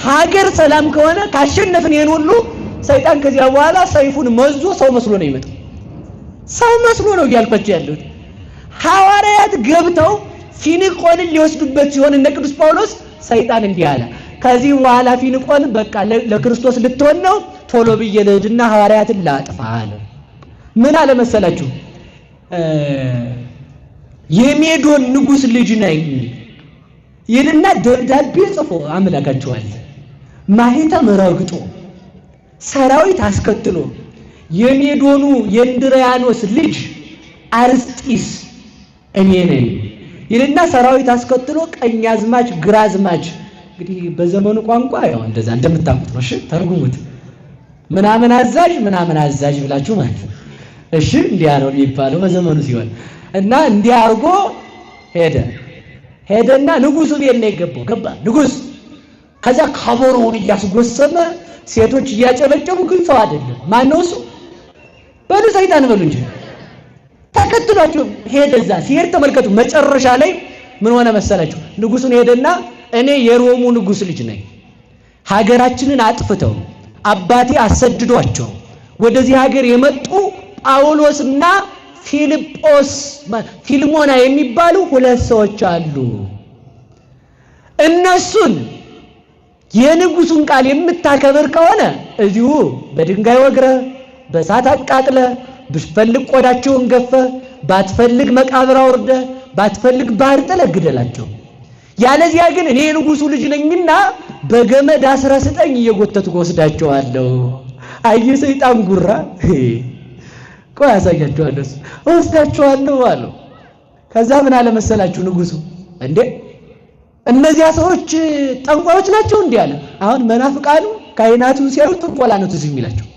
ሀገር ሰላም ከሆነ ካሸነፍን ይሄን ሁሉ ሰይጣን ከዚያ በኋላ ሰይፉን መዞ ሰው መስሎ ነው ይመጣ። ሰው መስሎ ነው ያልኳችሁ ያለው። ሐዋርያት ገብተው ፊንቆልን ሊወስዱበት ሲሆን እነ ቅዱስ ጳውሎስ ሰይጣን እንዲህ አለ፣ ከዚህ በኋላ ፊንቆን በቃ ለክርስቶስ ልትሆን ነው፣ ቶሎ ብዬ ልሂድና ሐዋርያትን ላጥፋ አለ። ምን አለ መሰላችሁ? የሜዶን ንጉስ ልጅ ነኝ ይልና ደብዳቤ ጽፎ አመላካቸዋል። ማህተም ረግጦ ሰራዊት አስከትሎ የሜዶኑ የእንድሪያኖስ ልጅ አርስጢስ እኔ ነኝ ይልና ሰራዊት አስከትሎ ቀኛዝማች ግራዝማች እንግዲህ በዘመኑ ቋንቋ ያው እንደዛ እንደምታውቁት ነው። እሺ ተርጉሙት። ምናምን አዛዥ ብላችሁ ማለት ነው። እሺ እንዲያ ነው የሚባለው በዘመኑ ሲሆን እና እንዲያ አርጎ ሄደና ንጉሱ ቤት ነው የገባው። ገባ ንጉስ። ከዛ ከበሮውን እያስጎሰመ ሴቶች እያጨበጨቡ ግን ሰው አይደለም። ማን ነው እሱ? በሉ ሰይጣን በሉ እንጂ ተከትሏቸው ሄደ። እዛ ሲሄድ ተመልከቱ መጨረሻ ላይ ምን ሆነ መሰላችሁ? ንጉሱን ሄደና እኔ የሮሙ ንጉስ ልጅ ነኝ፣ ሀገራችንን አጥፍተው አባቴ አሰድዷቸው ወደዚህ ሀገር የመጡ ጳውሎስና ፊልሞና የሚባሉ ሁለት ሰዎች አሉ። እነሱን የንጉሱን ቃል የምታከብር ከሆነ እዚሁ በድንጋይ ወግረ በእሳት አቃጥለ ብትፈልግ ቆዳቸውን ገፈ ባትፈልግ መቃብር አውርደ ባትፈልግ ባህር ጥለህ ግደላቸው። ያለዚያ ግን እኔ የንጉሱ ልጅ ነኝና በገመድ አስራ ስጠኝ እየጎተትኩ ወስዳቸዋለሁ። አይ ሰይጣን ጉራ ቆይ ያሳያቸዋለሁ ወስዳቸዋለሁ አለው። ከዛ ምን አለ መሰላችሁ ንጉሱ እንዴ እነዚያ ሰዎች ጠንቋዮች ናቸው እንዴ አለ። አሁን መናፍቃኑ ካይናቱ ሲያዩ ጥንቆላ ነው ትዝ የሚላቸው።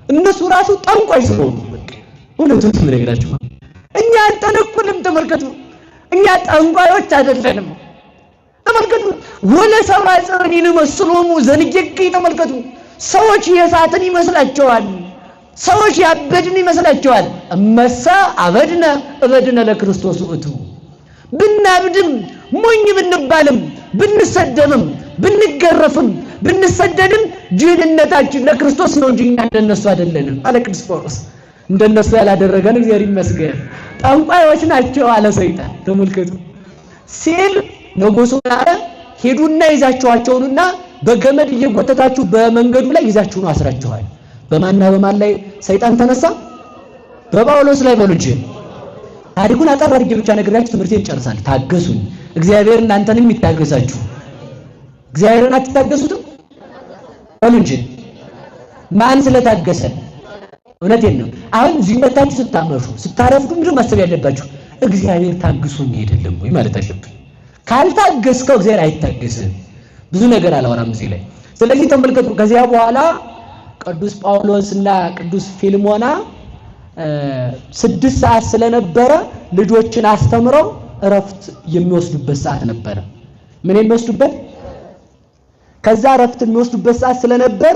እነሱ ራሱ ጠንቋይ ስለሆኑ በቃ እውነቱን ትነግራችሁ እኛ አንጠነቁልም። ተመልከቱ እኛ ጠንቋዮች አይደለንም። ተመልከቱ ወለ ሰብራ ጽርኒን መስሎሙ ዘንጀክ ተመልከቱ ሰዎች የሳትን ይመስላቸዋል። ሰዎች ያበድን ይመስላቸዋል። እመሳ አበድነ ለክርስቶስ ውእቱ ብናብድም ሞኝ ብንባልም ብንሰደምም ብንገረፍም ብንሰደድም ጅልነታችን ለክርስቶስ ነው እንጂ እኛ እንደነሱ አይደለንም አለ ቅዱስ ጳውሎስ። እንደነሱ ያላደረገን እግዚአብሔር ይመስገን። ጠንቋዮች ናቸው አለ ሰይጣን። ተመልከቱ ሲል ንጉሡ አለ ሄዱና ይዛቸዋቸውና በገመድ እየጎተታችሁ በመንገዱ ላይ ይዛችሁ ነው አስራችኋል። በማንና በማን ላይ ሰይጣን ተነሳ? በጳውሎስ ላይ በሉ እንጂ። ታሪኩን አጠር አድርጌ ብቻ ነግራችሁ ትምህርቴን ጨርሳለሁ። ታገሱኝ። እግዚአብሔር እናንተንም ይታገሳችሁ። እግዚአብሔርን አትታገሱትም? በሉ እንጂ ማን ስለታገሰ? እውነቴን ነው። አሁን እዚህ መታችሁ ስታመሹ ስታረፍዱ ምንድን ማሰብ ያለባችሁ? እግዚአብሔር ታግሱኝ አይደለም ወይ ማለት አለብን። ካልታገስከው እግዚአብሔር አይታገስም። ብዙ ነገር አላወራም እዚህ ላይ። ስለዚህ ተመልከቱ ከዚያ በኋላ ቅዱስ ጳውሎስና ቅዱስ ፊልሞና 6 ሰዓት ስለነበረ ልጆችን አስተምረው እረፍት የሚወስዱበት ሰዓት ነበረ። ምን የሚወስዱበት? ከዛ እረፍት የሚወስዱበት ሰዓት ስለነበር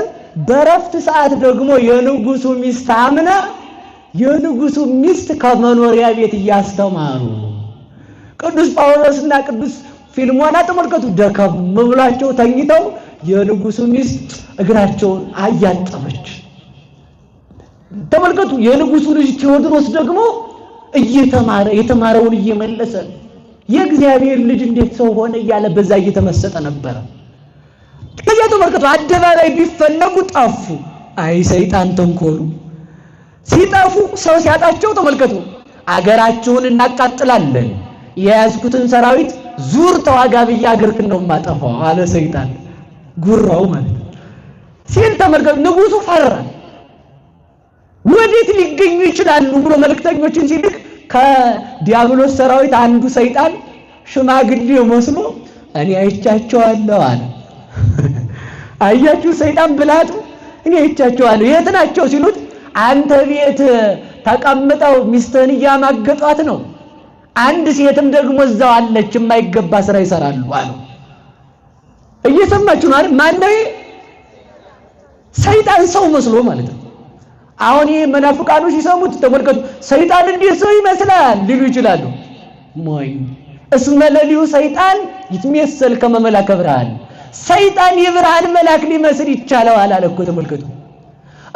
በእረፍት ሰዓት ደግሞ የንጉሱ ሚስት አምና የንጉሱ ሚስት ከመኖሪያ ቤት እያስተማሩ ቅዱስ ጳውሎስና ቅዱስ ፊልሞና ተመልከቱ፣ ደከም ብሏቸው ተኝተው የንጉሱ ሚስት እግራቸውን አያጠበች። ተመልከቱ፣ የንጉሱ ልጅ ቴዎድሮስ ደግሞ እየተማረ የተማረውን እየመለሰ የእግዚአብሔር ልጅ እንዴት ሰው ሆነ እያለ በዛ እየተመሰጠ ነበር። ከዚያ ተመልከቱ፣ አደባባይ ቢፈለጉ ጠፉ። አይ ሰይጣን ተንኮሉ! ሲጠፉ ሰው ሲያጣቸው ተመልከቱ፣ አገራችሁን እናቃጥላለን፣ የያዝኩትን ሰራዊት ዙር ተዋጋ ብዬ አገርክን ነው የማጠፋው አለ ሰይጣን። ጉራው ማለት ሲል ተመልከቱ፣ ንጉሱ ፈራ። ወዴት ሊገኙ ይችላሉ ብሎ መልእክተኞችን ሲልክ ከዲያብሎስ ሰራዊት አንዱ ሰይጣን ሽማግሌ መስሎ እኔ አይቻቸዋለሁ አለ። አያችሁ ሰይጣን ብላቱ፣ እኔ አይቻቸዋለሁ። የት ናቸው ሲሉት አንተ ቤት ተቀምጠው ሚስትህን እያማገጧት ነው፣ አንድ ሴትም ደግሞ እዛው አለች የማይገባ ስራ ይሰራሉ አለው። እየሰማችሁ ነው አይደል? ማን ነው? ሰይጣን ሰው መስሎ ማለት ነው። አሁን ይሄ መናፍቃኖች ሲሰሙት ተመልከቱ፣ ሰይጣን እንዴት ሰው ይመስላል ሊሉ ይችላሉ። ሞይ እስመ ለሊሁ ሰይጣን ይትመሰል ከመ መልአከ ብርሃን፣ ሰይጣን የብርሃን መልአክ ሊመስል ይቻለዋል አለ እኮ። ተመልከቱ፣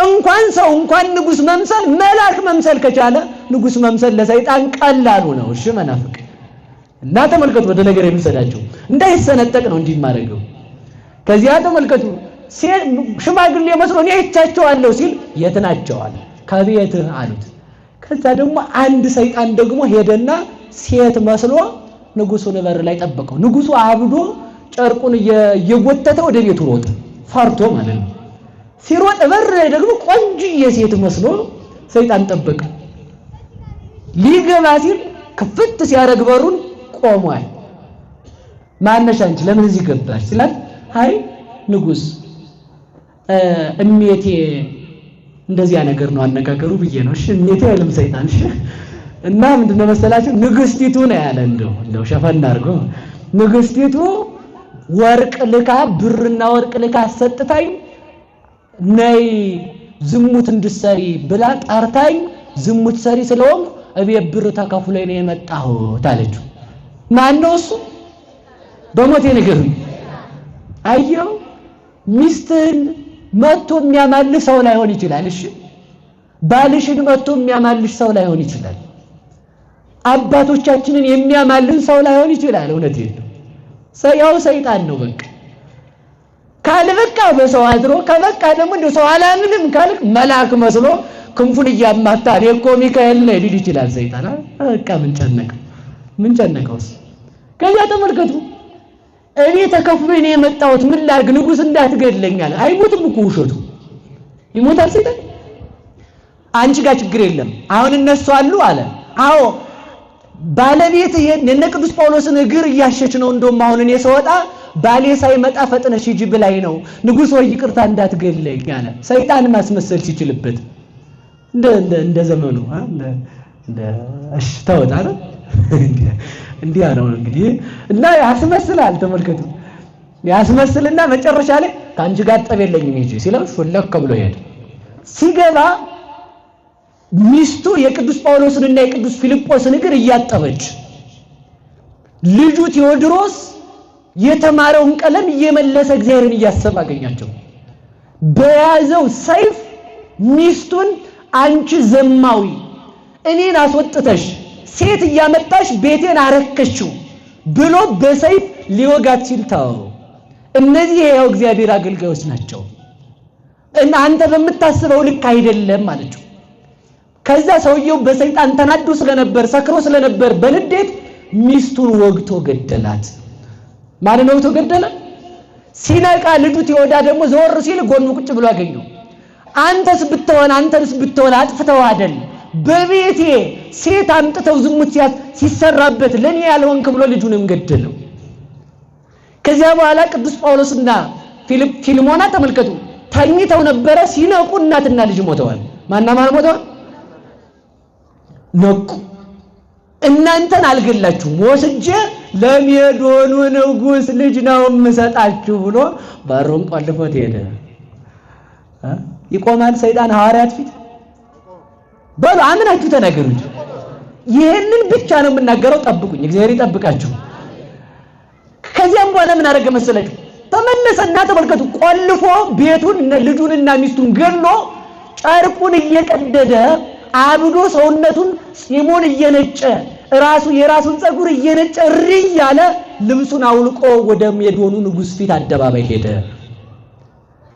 እንኳን ሰው እንኳን ንጉስ መምሰል መልአክ መምሰል ከቻለ ንጉስ መምሰል ለሰይጣን ቀላሉ ነው። እሺ መናፍቅ እና ተመልከቱ፣ ወደ ነገር የሚሰዳቸው እንዳይሰነጠቅ ነው እንዲህ ማረገው። ከዚያ ተመልከቱ ሽማግሌ መስሎ እኔ አይቻቸዋለሁ ሲል የት ናቸው አለ። ከቤት አሉት። ከዛ ደግሞ አንድ ሰይጣን ደግሞ ሄደና ሴት መስሎ ንጉሱን በር ላይ ጠበቀው። ንጉሱ አብዶ ጨርቁን እየጎተተ ወደ ቤቱ ሮጠ፣ ፈርቶ ማለት ነው። ሲሮጥ በር ላይ ደግሞ ቆንጆዬ ሴት መስሎ ሰይጣን ጠበቀ። ሊገባ ሲል ክፍት ሲያደርግ በሩን ቆሟል። ማነሽ አንቺ ለምን እዚህ ገባሽ ሲላት አይ ንጉስ እሜቴ እንደዚያ ነገር ነው አነጋገሩ ብዬ ነው። እሺ እሜቴ አይልም ሰይጣን። እሺ እና ምንድነው መሰላችሁ ንግስቲቱ ነው ያለ። እንደው ሸፈን አድርጎ ንግስቲቱ ወርቅ ልካ ብርና ወርቅ ልካ አሰጥታኝ ነይ ዝሙት እንድሰሪ ብላ ጣርታኝ ዝሙት ሰሪ ስለሆነ እቤት ብር ተከፍሎኝ ነው የመጣሁት አለችው። ማን ነው እሱ? በሞቴ ንገሩኝ። አየው ሚስትህን መጥቶ የሚያማልህ ሰው ላይሆን ይችላል። እሺ ባልሽን መጥቶ የሚያማልሽ ሰው ላይሆን ይችላል። አባቶቻችንን የሚያማልን ሰው ላይሆን ይችላል። እውነቴን ነው። ያው ሰይጣን ነው በቃ። ካልበቃ በሰው አድሮ ከበቃ ደግሞ እንደው ሰው አላምንም ካልክ መልአክ መስሎ ክንፉን እያማታ እኔ እኮ ሚካኤል ነኝ ሊል ይችላል ሰይጣን። በቃ ምን ጨነቀውስ? ከዚያ ተመልከቱ እኔ ተከፍሎኝ ነው የመጣሁት ምን ላድርግ ንጉስ እንዳትገድለኛል። አይሞትም እኮ ውሸቱ ይሞታል ሰይጣን። አንቺ ጋር ችግር የለም አሁን እነሱ አሉ አለ። አዎ ባለቤት የነ ቅዱስ ጳውሎስን እግር እያሸች ነው። እንደውም አሁን እኔ ስወጣ ባሌ ሳይመጣ ፈጥነሽ ሂጂ ብላኝ ነው ንጉስ ወይ ይቅርታ እንዳትገድለኝ አለ። ሰይጣን ማስመሰል ሲችልበት እንደ ዘመኑ እንደ እሺ ተወጣ ነው እንዲያ ነው እንግዲህ። እና ያስመስላል ተመልከቱ። ያስመስልና መጨረሻ ላይ ካንቺ ጋር ጠብ የለኝም ሂጂ ሲለው ሾለክ ብሎ ሄደ። ሲገባ ሚስቱ የቅዱስ ጳውሎስንና የቅዱስ ፊልጶስን እግር እያጠበች ልጁ ቴዎድሮስ የተማረውን ቀለም እየመለሰ እግዚአብሔርን እያሰበ አገኛቸው። በያዘው ሰይፍ ሚስቱን አንቺ ዘማዊ እኔን አስወጥተሽ ሴት እያመጣሽ ቤቴን አረከሽው ብሎ በሰይፍ ሊወጋት ሲል ታው እነዚህ ያው እግዚአብሔር አገልጋዮች ናቸው እና አንተ በምታስበው ልክ አይደለም ማለችው። ከዛ ሰውየው በሰይጣን ተናዶ ስለነበር ሰክሮ ስለነበር በንዴት ሚስቱን ወግቶ ገደላት። ማን ነው ወግቶ ገደለ? ሲነቃ ልጁ ቴዎዳ ደግሞ ዘወር ሲል ጎኑ ቁጭ ብሎ አገኘው። አንተስ ብትሆን አጥፍተው አይደል በቤቴ ሴት አምጥተው ዝሙት ሲሰራበት ለኔ ያልሆንክ ብሎ ልጁንም ገደለው። ከዚያ በኋላ ቅዱስ ጳውሎስና ፊልሞና ተመልከቱ ተኝተው ነበረ። ሲነቁ እናትና ልጅ ሞተዋል። ማን ሞተዋል? ነቁ። እናንተን አልገላችሁም ወስጄ ለሜዶኑ ንጉሥ ልጅ ነው የምሰጣችሁ ብሎ በሩን ቆልፎት ሄደ። ይቆማል ሰይጣን ሐዋርያት ፊት? በሉ አምናችሁ ተናገሩ እንጂ ይሄንን ብቻ ነው የምናገረው። ጠብቁኝ፣ እግዚአብሔር ይጠብቃችሁ። ከዚያም በኋላ ምን አደረገ መሰላችሁ? ተመለሰና ተመልከቱ፣ ቆልፎ ቤቱን ልጁንና ሚስቱን ገሎ ጨርቁን እየቀደደ አብዶ ሰውነቱን ፂሙን እየነጨ የራሱን ፀጉር እየነጨ እሪ ያለ ልብሱን አውልቆ ወደ ሜዶኑ ንጉሥ ፊት አደባባይ ሄደ።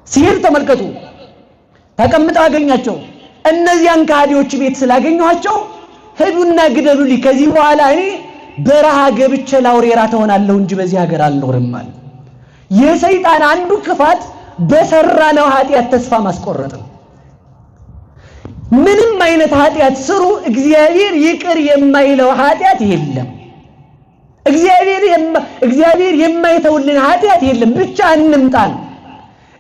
ሲሄድ ተመልከቱ፣ ተቀምጠው አገኛቸው። እነዚያን ከሃዲዎች ቤት ስላገኘኋቸው ሄዱና ግደሉልኝ፣ ከዚህ በኋላ እኔ በረሃ ገብቼ ላውሬ ራት ሆናለሁ እንጂ በዚህ ሀገር አልኖርም ማለት። የሰይጣን አንዱ ክፋት በሰራነው ኃጢአት ተስፋ ማስቆረጥ ነው። ምንም አይነት ኃጢአት ስሩ፣ እግዚአብሔር ይቅር የማይለው ኃጢአት የለም። እግዚአብሔር የማይተውልን ኃጢአት የለም። ብቻ እንምጣን።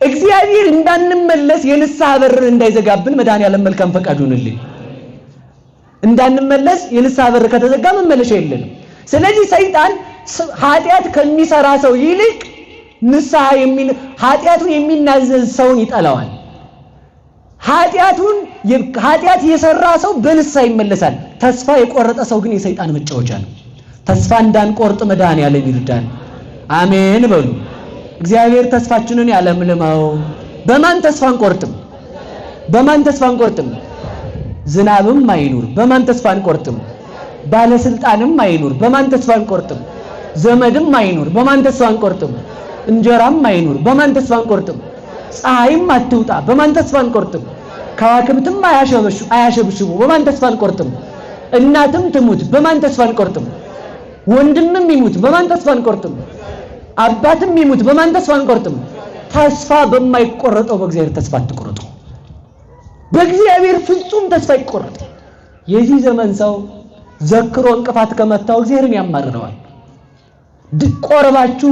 እግዚአብሔር እንዳንመለስ የንስሐ በር እንዳይዘጋብን መድኃኒዓለም መልካም ፈቃዱ ይሁንልን። እንዳንመለስ የንስሐ በር ከተዘጋ መመለሻ የለንም። ስለዚህ ሰይጣን ኃጢአት ከሚሰራ ሰው ይልቅ ኃጢአቱን የሚናዘዝ ሰውን ይጠላዋል። ኃጢአት የሰራ ሰው በንስሐ ይመለሳል። ተስፋ የቆረጠ ሰው ግን የሰይጣን መጫወቻ ነው። ተስፋ እንዳንቆርጥ መድኃኒዓለም ይርዳን። አሜን በሉ። እግዚአብሔር ተስፋችንን ያለምልመው። በማን ተስፋ አንቆርጥም? በማን ተስፋ አንቆርጥም? ዝናብም አይኑር፣ በማን ተስፋ አንቆርጥም? ባለስልጣንም አይኑር፣ በማን ተስፋ አንቆርጥም? ዘመድም አይኑር፣ በማን ተስፋ አንቆርጥም? እንጀራም አይኑር፣ በማን ተስፋ አንቆርጥም? ፀሐይም አትውጣ፣ በማን ተስፋ አንቆርጥም? ከዋክብትም አያሸብሽቡ፣ በማን ተስፋ አንቆርጥም? እናትም ትሙት፣ በማን ተስፋ አንቆርጥም? ወንድምም ይሙት፣ በማን ተስፋ አንቆርጥም? አባትም ይሙት፣ በማን ተስፋ አንቆርጥም? ተስፋ በማይቆረጠው በእግዚአብሔር ተስፋ አትቆርጡ። በእግዚአብሔር ፍጹም ተስፋ ይቆረጥ። የዚህ ዘመን ሰው ዘክሮ እንቅፋት ከመታው እግዚአብሔርን ያማርረዋል። ቆርባችሁ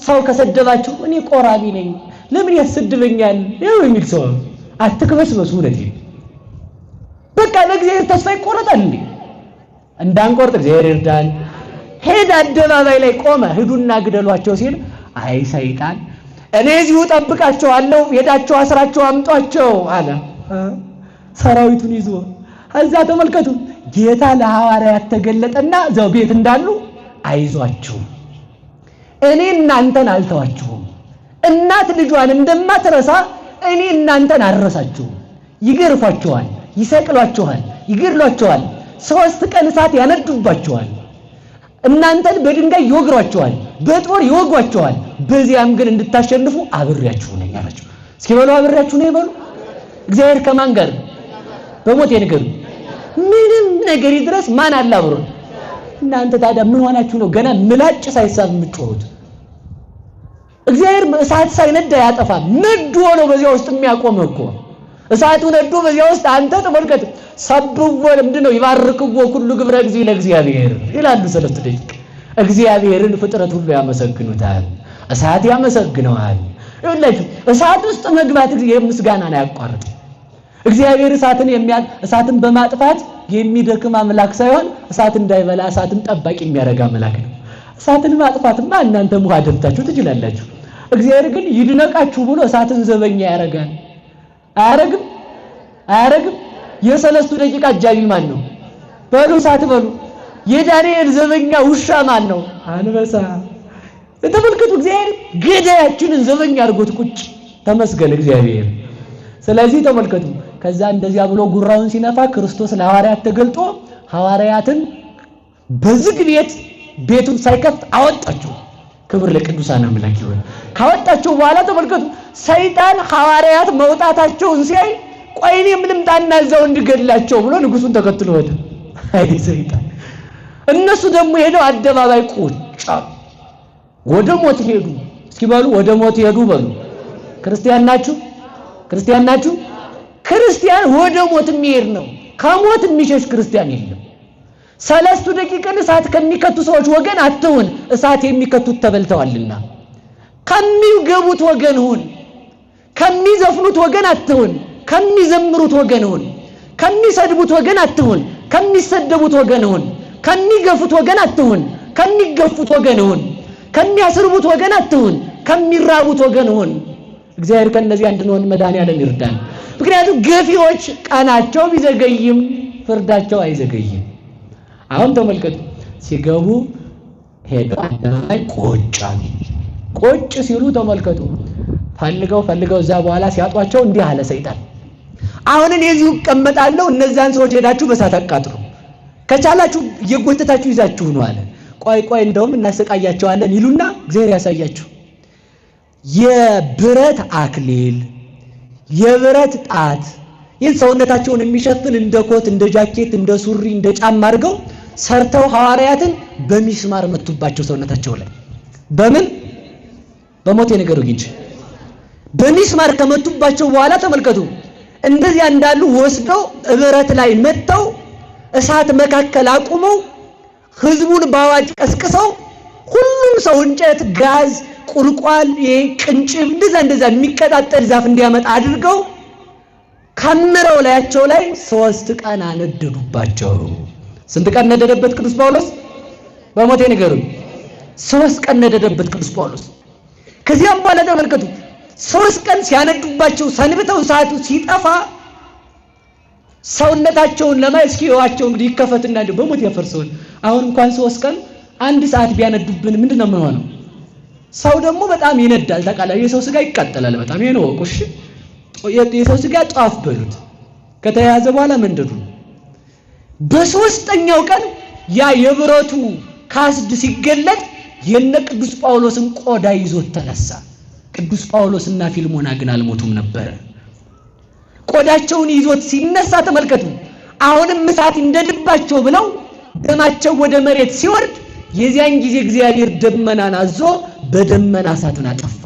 ሰው ከሰደባችሁ እኔ ቆራቢ ነኝ ለምን ያሰድበኛል ያው የሚል ሰው አትክበስበሱ። ወደዚህ በቃ ለእግዚአብሔር ተስፋ ይቆረጣል እንዴ? እንዳንቆርጥ እግዚአብሔር ይርዳን። ሄድ አደባባይ ላይ ቆመ። ሂዱና ግደሏቸው ሲል አይ ሰይጣን እኔ እዚሁ ጠብቃቸዋለሁ፣ ሄዳቸው አስራቸው አምጧቸው አለ። ሰራዊቱን ይዞ እዛ ተመልከቱ። ጌታ ለሐዋርያት ተገለጠና እዛው ቤት እንዳሉ አይዟችሁ እኔ እናንተን አልተዋችሁም። እናት ልጇን እንደማትረሳ እኔ እናንተን አልረሳችሁም። ይገርፏችኋል፣ ይሰቅሏችኋል፣ ይገድሏችኋል፣ 3 ቀን እሳት ያነዱባችኋል፣ እናንተን በድንጋይ ይወግሯችኋል፣ በጦር ይወጓችኋል። በዚያም ግን እንድታሸንፉ አብሬያችሁ ነኝ አላችሁ። እስኪ በሉ አብሬያችሁ ነኝ በሉ። እግዚአብሔር ከማን ጋር? በሞት የነገሩ ምንም ነገር ይድረስ ማን አለ አብሮ? እናንተ ታዲያ ምን ሆናችሁ ነው ገና ምላጭ ሳይሳብ የምትጮሁት? እግዚአብሔር እሳት ሳይነዳ ያጠፋል። ነዶ ነው በዚያ ውስጥ የሚያቆመው እኮ። እሳቱ ነዶ በዚያ ውስጥ አንተ ተመልከት። ሰብዎ ምንድነው? ይባርክዎ ኩሉ ግብረ እግዚእ ለእግዚአብሔር ይላሉ ሰለስቱ ደቂቅ። እግዚአብሔርን ፍጥረት ሁሉ ያመሰግኑታል፣ እሳት ያመሰግነዋል። ይኸውላችሁ እሳት ውስጥ መግባት የምስጋናን አያቋርጥ። እግዚአብሔር እሳትን በማጥፋት የሚደክም አምላክ ሳይሆን እሳት እንዳይበላ እሳትን ጠባቂ የሚያደርግ አምላክ ነው። እሳትን ማጥፋትማ እናንተ ሙሃ ደብታችሁ ትችላላችሁ። እግዚአብሔር ግን ይድነቃችሁ ብሎ እሳትን ዘበኛ ያደርጋል። አያረግም? የሰለስቱ ደቂቅ አጃቢ ማን ነው? በሉ እሳት በሉ። የዳንኤል ዘበኛ ውሻ ማን ነው? አንበሳ። ተመልከቱ፣ እግዚአብሔር ገዳያችንን ዘበኛ አድርጎት ቁጭ። ተመስገን እግዚአብሔር። ስለዚህ ተመልከቱ፣ ከዛ እንደዚያ ብሎ ጉራውን ሲነፋ ክርስቶስ ለሐዋርያት ተገልጦ ሐዋርያትን በዝግ ቤቱን ሳይከፍት አወጣቸው። ክብር ለቅዱሳን አምላክ ይሁን። ካወጣቸው በኋላ ተመልከቱ፣ ሰይጣን ሐዋርያት መውጣታቸውን ሲያይ ቆይ እኔም ልምጣና እዛው እንድገድላቸው ብሎ ንጉሱን ተከትሎ ወደ አይ ሰይጣን። እነሱ ደግሞ ሄደው አደባባይ ቁጭ ወደ ሞት ሄዱ። እስኪ በሉ ወደ ሞት ሄዱ በሉ። ክርስቲያን ናችሁ? ክርስቲያን ወደ ሞት የሚሄድ ነው። ከሞት የሚሸሽ ክርስቲያን የለም። ሰለስቱ ደቂቅን እሳት ከሚከቱ ሰዎች ወገን አትሁን፣ እሳት የሚከቱት ተበልተዋልና። ከሚገቡት ወገን ሁን። ከሚዘፍኑት ወገን አትሁን፣ ከሚዘምሩት ወገን ሁን። ከሚሰድቡት ወገን አትሁን፣ ከሚሰደቡት ወገን ሁን። ከሚገፉት ወገን አትሁን፣ ከሚገፉት ወገን ሁን። ከሚያስርቡት ወገን አትሁን፣ ከሚራቡት ወገን ሁን። እግዚአብሔር ከነዚህ እንድንሆን መድኃኒዓለም ይርዳን። ምክንያቱም ገፊዎች ቀናቸው ቢዘገይም ፍርዳቸው አይዘገይም። አሁን ተመልከቱ፣ ሲገቡ ሄደው አደባባይ ቁጭ አሉ። ቁጭ ሲሉ ተመልከቱ፣ ፈልገው እዛ በኋላ ሲያጧቸው እንዲህ አለ ሰይጣን፣ አሁን እኔ እዚሁ እቀመጣለሁ፣ እነዛን ሰዎች ሄዳችሁ በሳት አቃጥሉ፣ ከቻላችሁ እየጎተታችሁ ይዛችሁ ነው አለ። ቆይ እንደውም እናሰቃያቸዋለን ይሉና እግዚአብሔር ያሳያችሁ። የብረት አክሊል፣ የብረት ጣት፣ ይህን ሰውነታቸውን የሚሸፍን እንደ ኮት፣ እንደ ጃኬት፣ እንደ ሱሪ፣ እንደ ጫማ አድርገው ሰርተው ሐዋርያትን በሚስማር መቱባቸው ሰውነታቸው ላይ። በምን በሞቴ ነገሩኝ እንጂ በሚስማር ከመቱባቸው በኋላ ተመልከቱ፣ እንደዚያ እንዳሉ ወስደው ብረት ላይ መተው እሳት መካከል አቁመው ህዝቡን ባዋጅ ቀስቅሰው ሁሉም ሰው እንጨት፣ ጋዝ፣ ቁልቋል፣ ቅንጭብ እንደዛ የሚቀጣጠል ዛፍ እንዲያመጣ አድርገው ከምረው ላያቸው ላይ 3 ቀን አነደዱባቸው። ስንት ቀን ነደደበት ቅዱስ ጳውሎስ? በሞቴ ንገሩኝ። 3 ቀን ነደደበት ቅዱስ ጳውሎስ። ከዚያም በኋላ ተመልከቱ፣ 3 ቀን ሲያነዱባቸው ሰንብተው ሰዓቱ ሲጠፋ ሰውነታቸውን ለማየት እስኪዋቸው እንግዲህ ይከፈትና እንደ በሞት ያፈርሰውን። አሁን እንኳን 3 ቀን 1 ሰዓት ቢያነዱብን ምንድነው የምንሆነው? ሰው ደግሞ በጣም ይነዳል። ታውቃላችሁ፣ የሰው ስጋ ይቃጠላል በጣም። ይሄ ነው እሺ። የሰው ስጋ ጧፍ በሉት ከተያዘ በኋላ መንደዱ። በ3ኛው ቀን ያ የብረቱ ካስድ ሲገለጥ የነ ቅዱስ ጳውሎስን ቆዳ ይዞት ተነሳ። ቅዱስ ጳውሎስና ፊልሞና ግን አልሞቱም ነበር። ቆዳቸውን ይዞት ሲነሳ ተመልከቱ። አሁንም እሳት እንደልባቸው ብለው ደማቸው ወደ መሬት ሲወርድ የዚያን ጊዜ እግዚአብሔር ደመናን አዞ በደመና እሳቱን አጠፋ።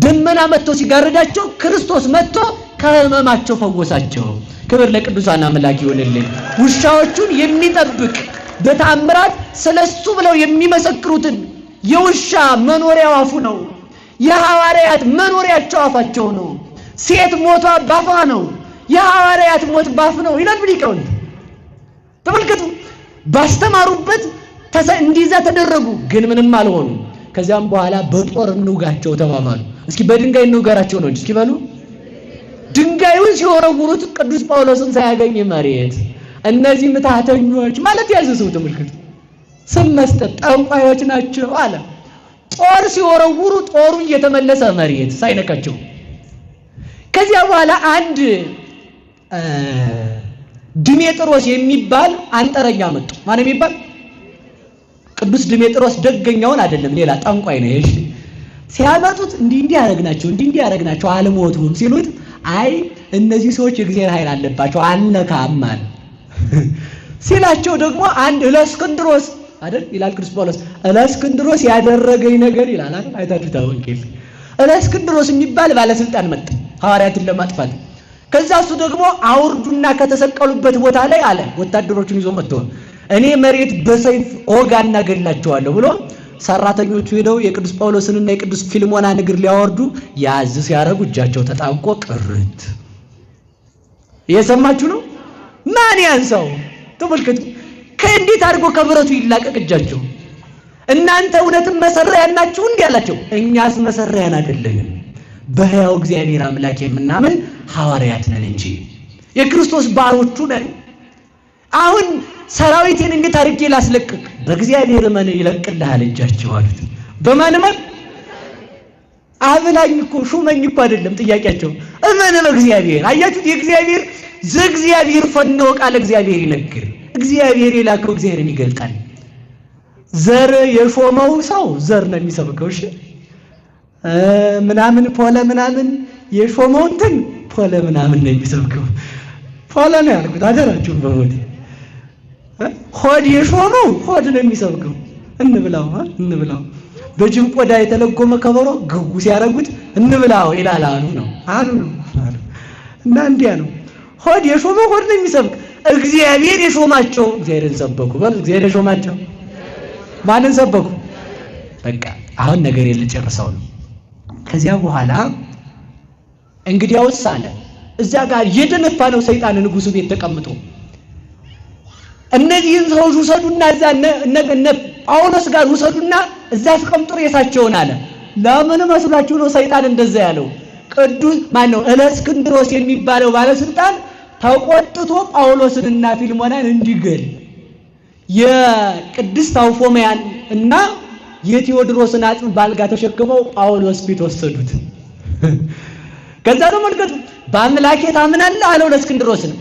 ደመና መጥቶ ሲጋርዳቸው ክርስቶስ መጥቶ ከህመማቸው ፈወሳቸው። ክብር ለቅዱሳን አምላክ ይሁንልን። ውሻዎቹን የሚጠብቅ በተአምራት ስለሱ ብለው የሚመሰክሩትን የውሻ መኖሪያው አፉ ነው። የሐዋርያት መኖሪያቸው አፋቸው ነው። ሴት ሞቷ ባፏ ነው፣ የሐዋርያት ሞት ባፍ ነው ይላል ሊቃውንት። ተመልከቱ፣ ባስተማሩበት እንዲዛ ተደረጉ፣ ግን ምንም አልሆኑ። ከዚያም በኋላ በጦር እንውጋቸው ተባባሉ። እስኪ በድንጋይ እንውጋራቸው ነው እንጂ እስኪ በሉ። ድንጋዩን ሲወረውሩት ቅዱስ ጳውሎስን ሳያገኝ መሬት። እነዚህ ምታተኞች ማለት ያዘዙት ተመልከቱ፣ ስም መስጠት ጠንቋዮች ናቸው አለ። ጦር ሲወረውሩ ጦሩ እየተመለሰ መሬት ሳይነካቸው። ከዚያ በኋላ አንድ ድሜጥሮስ የሚባል አንጠረኛ መጡ። ማን የሚባል? ቅዱስ ድሜጥሮስ ደገኛውን አይደለም፣ ሌላ ጠንቋይ ነው። እሺ ሲያመጡት እንዲህ ያረግናቸው አልሞቱም ሲሉት፣ አይ እነዚህ ሰዎች የእግዚአብሔር ኃይል አለባቸው አልነካም አለ። ሲላቸው ደግሞ አንድ እለእስክንድሮስ አይደል ይላል ቅዱስ ጳውሎስ። እለእስክንድሮስ ያደረገኝ ነገር ይላል አይደል? አይታችሁታ ወንጌል። እለእስክንድሮስ የሚባል ባለስልጣን መጣ ሐዋርያትን ለማጥፋት። ከዛ እሱ ደግሞ አውርዱና ከተሰቀሉበት ቦታ ላይ አለ ወታደሮቹን ይዞ መጥቶ እኔ መሬት በሰይፍ ኦጋና ገላቸዋለሁ ብሎ ሰራተኞቹ ሄደው የቅዱስ ጳውሎስንና የቅዱስ ፊልሞናን እግር ሊያወርዱ ያዝ ሲያረጉ እጃቸው ተጣብቆ ቅርት። እየሰማችሁ ነው? ማን ያንሳው? ተመልከቱ፣ ከእንዴት አድርጎ ከብረቱ ይላቀቅ እጃቸው። እናንተ እውነትም መሰሪያን ናችሁ እንዲህ አላቸው። እኛስ መሰሪያን አይደለንም፣ በሕያው እግዚአብሔር አምላክ የምናምን ሐዋርያት ነን እንጂ የክርስቶስ ባሮቹ ነን። አሁን ሰራዊቴን እንዴት አድርጌ ላስለቅቅ? በእግዚአብሔር እመን ይለቅልሃል እጃቸው አሉት። በማን እመን? አብላኝ እኮ ሹመኝ እኮ አይደለም ጥያቄያቸው፣ እመን በእግዚአብሔር። አያችሁት? የእግዚአብሔር ዘእግዚአብሔር ፈነወ ቃል እግዚአብሔር ይነግር። እግዚአብሔር የላከው እግዚአብሔርን ይገልጣል። ዘር የሾመው ሰው ዘር ነው የሚሰብከው። እሺ ምናምን ፖለ ምናምን የሾመው እንትን ፖለ ምናምን ነው የሚሰብከው። ፖለ ነው ያልኩት አደራችሁን በሞቴ። ሆድ የሾመው ሆድ ነው የሚሰብከው። እንብላው በጅብ ቆዳ የተለጎመ ከበሮ ግጉ ሲያረጉት እንብላው ይላል አሉ ነው። እና እንዲያ ነው። ሆድ የሾመው ሆድ ነው የሚሰብክ። እግዚአብሔር የሾማቸው እግዚአብሔርን ሰበኩ። እግዚአብሔር የሾማቸው ማንን ሰበኩ? በቃ አሁን ነገር የልጨርሰው ነው። ከዚያ በኋላ እንግዲያውስ አለ እዚያ ጋር የደነፋ ነው ሰይጣን ንጉሱ ቤት ተቀምጦ እነዚህን ሰዎች ውሰዱና እዛ እነ ጳውሎስ ጋር ውሰዱና እዛ አስቀምጡ ሬሳቸውን አለ። ለምን መስላችሁ ነው ሰይጣን እንደዛ ያለው? ቅዱስ ማነው እለእስክንድሮስ የሚባለው ባለስልጣን ተቆጥቶ ጳውሎስንና ፊልሞናን እንዲገል የቅድስት አውፎሚያን እና የቴዎድሮስን አጽም ባልጋ ተሸክመው ጳውሎስ ፊት ወሰዱት። ከዛ ነው መልከቱ በአምላኬ ታምናለህ አለው ለእስክንድሮስን።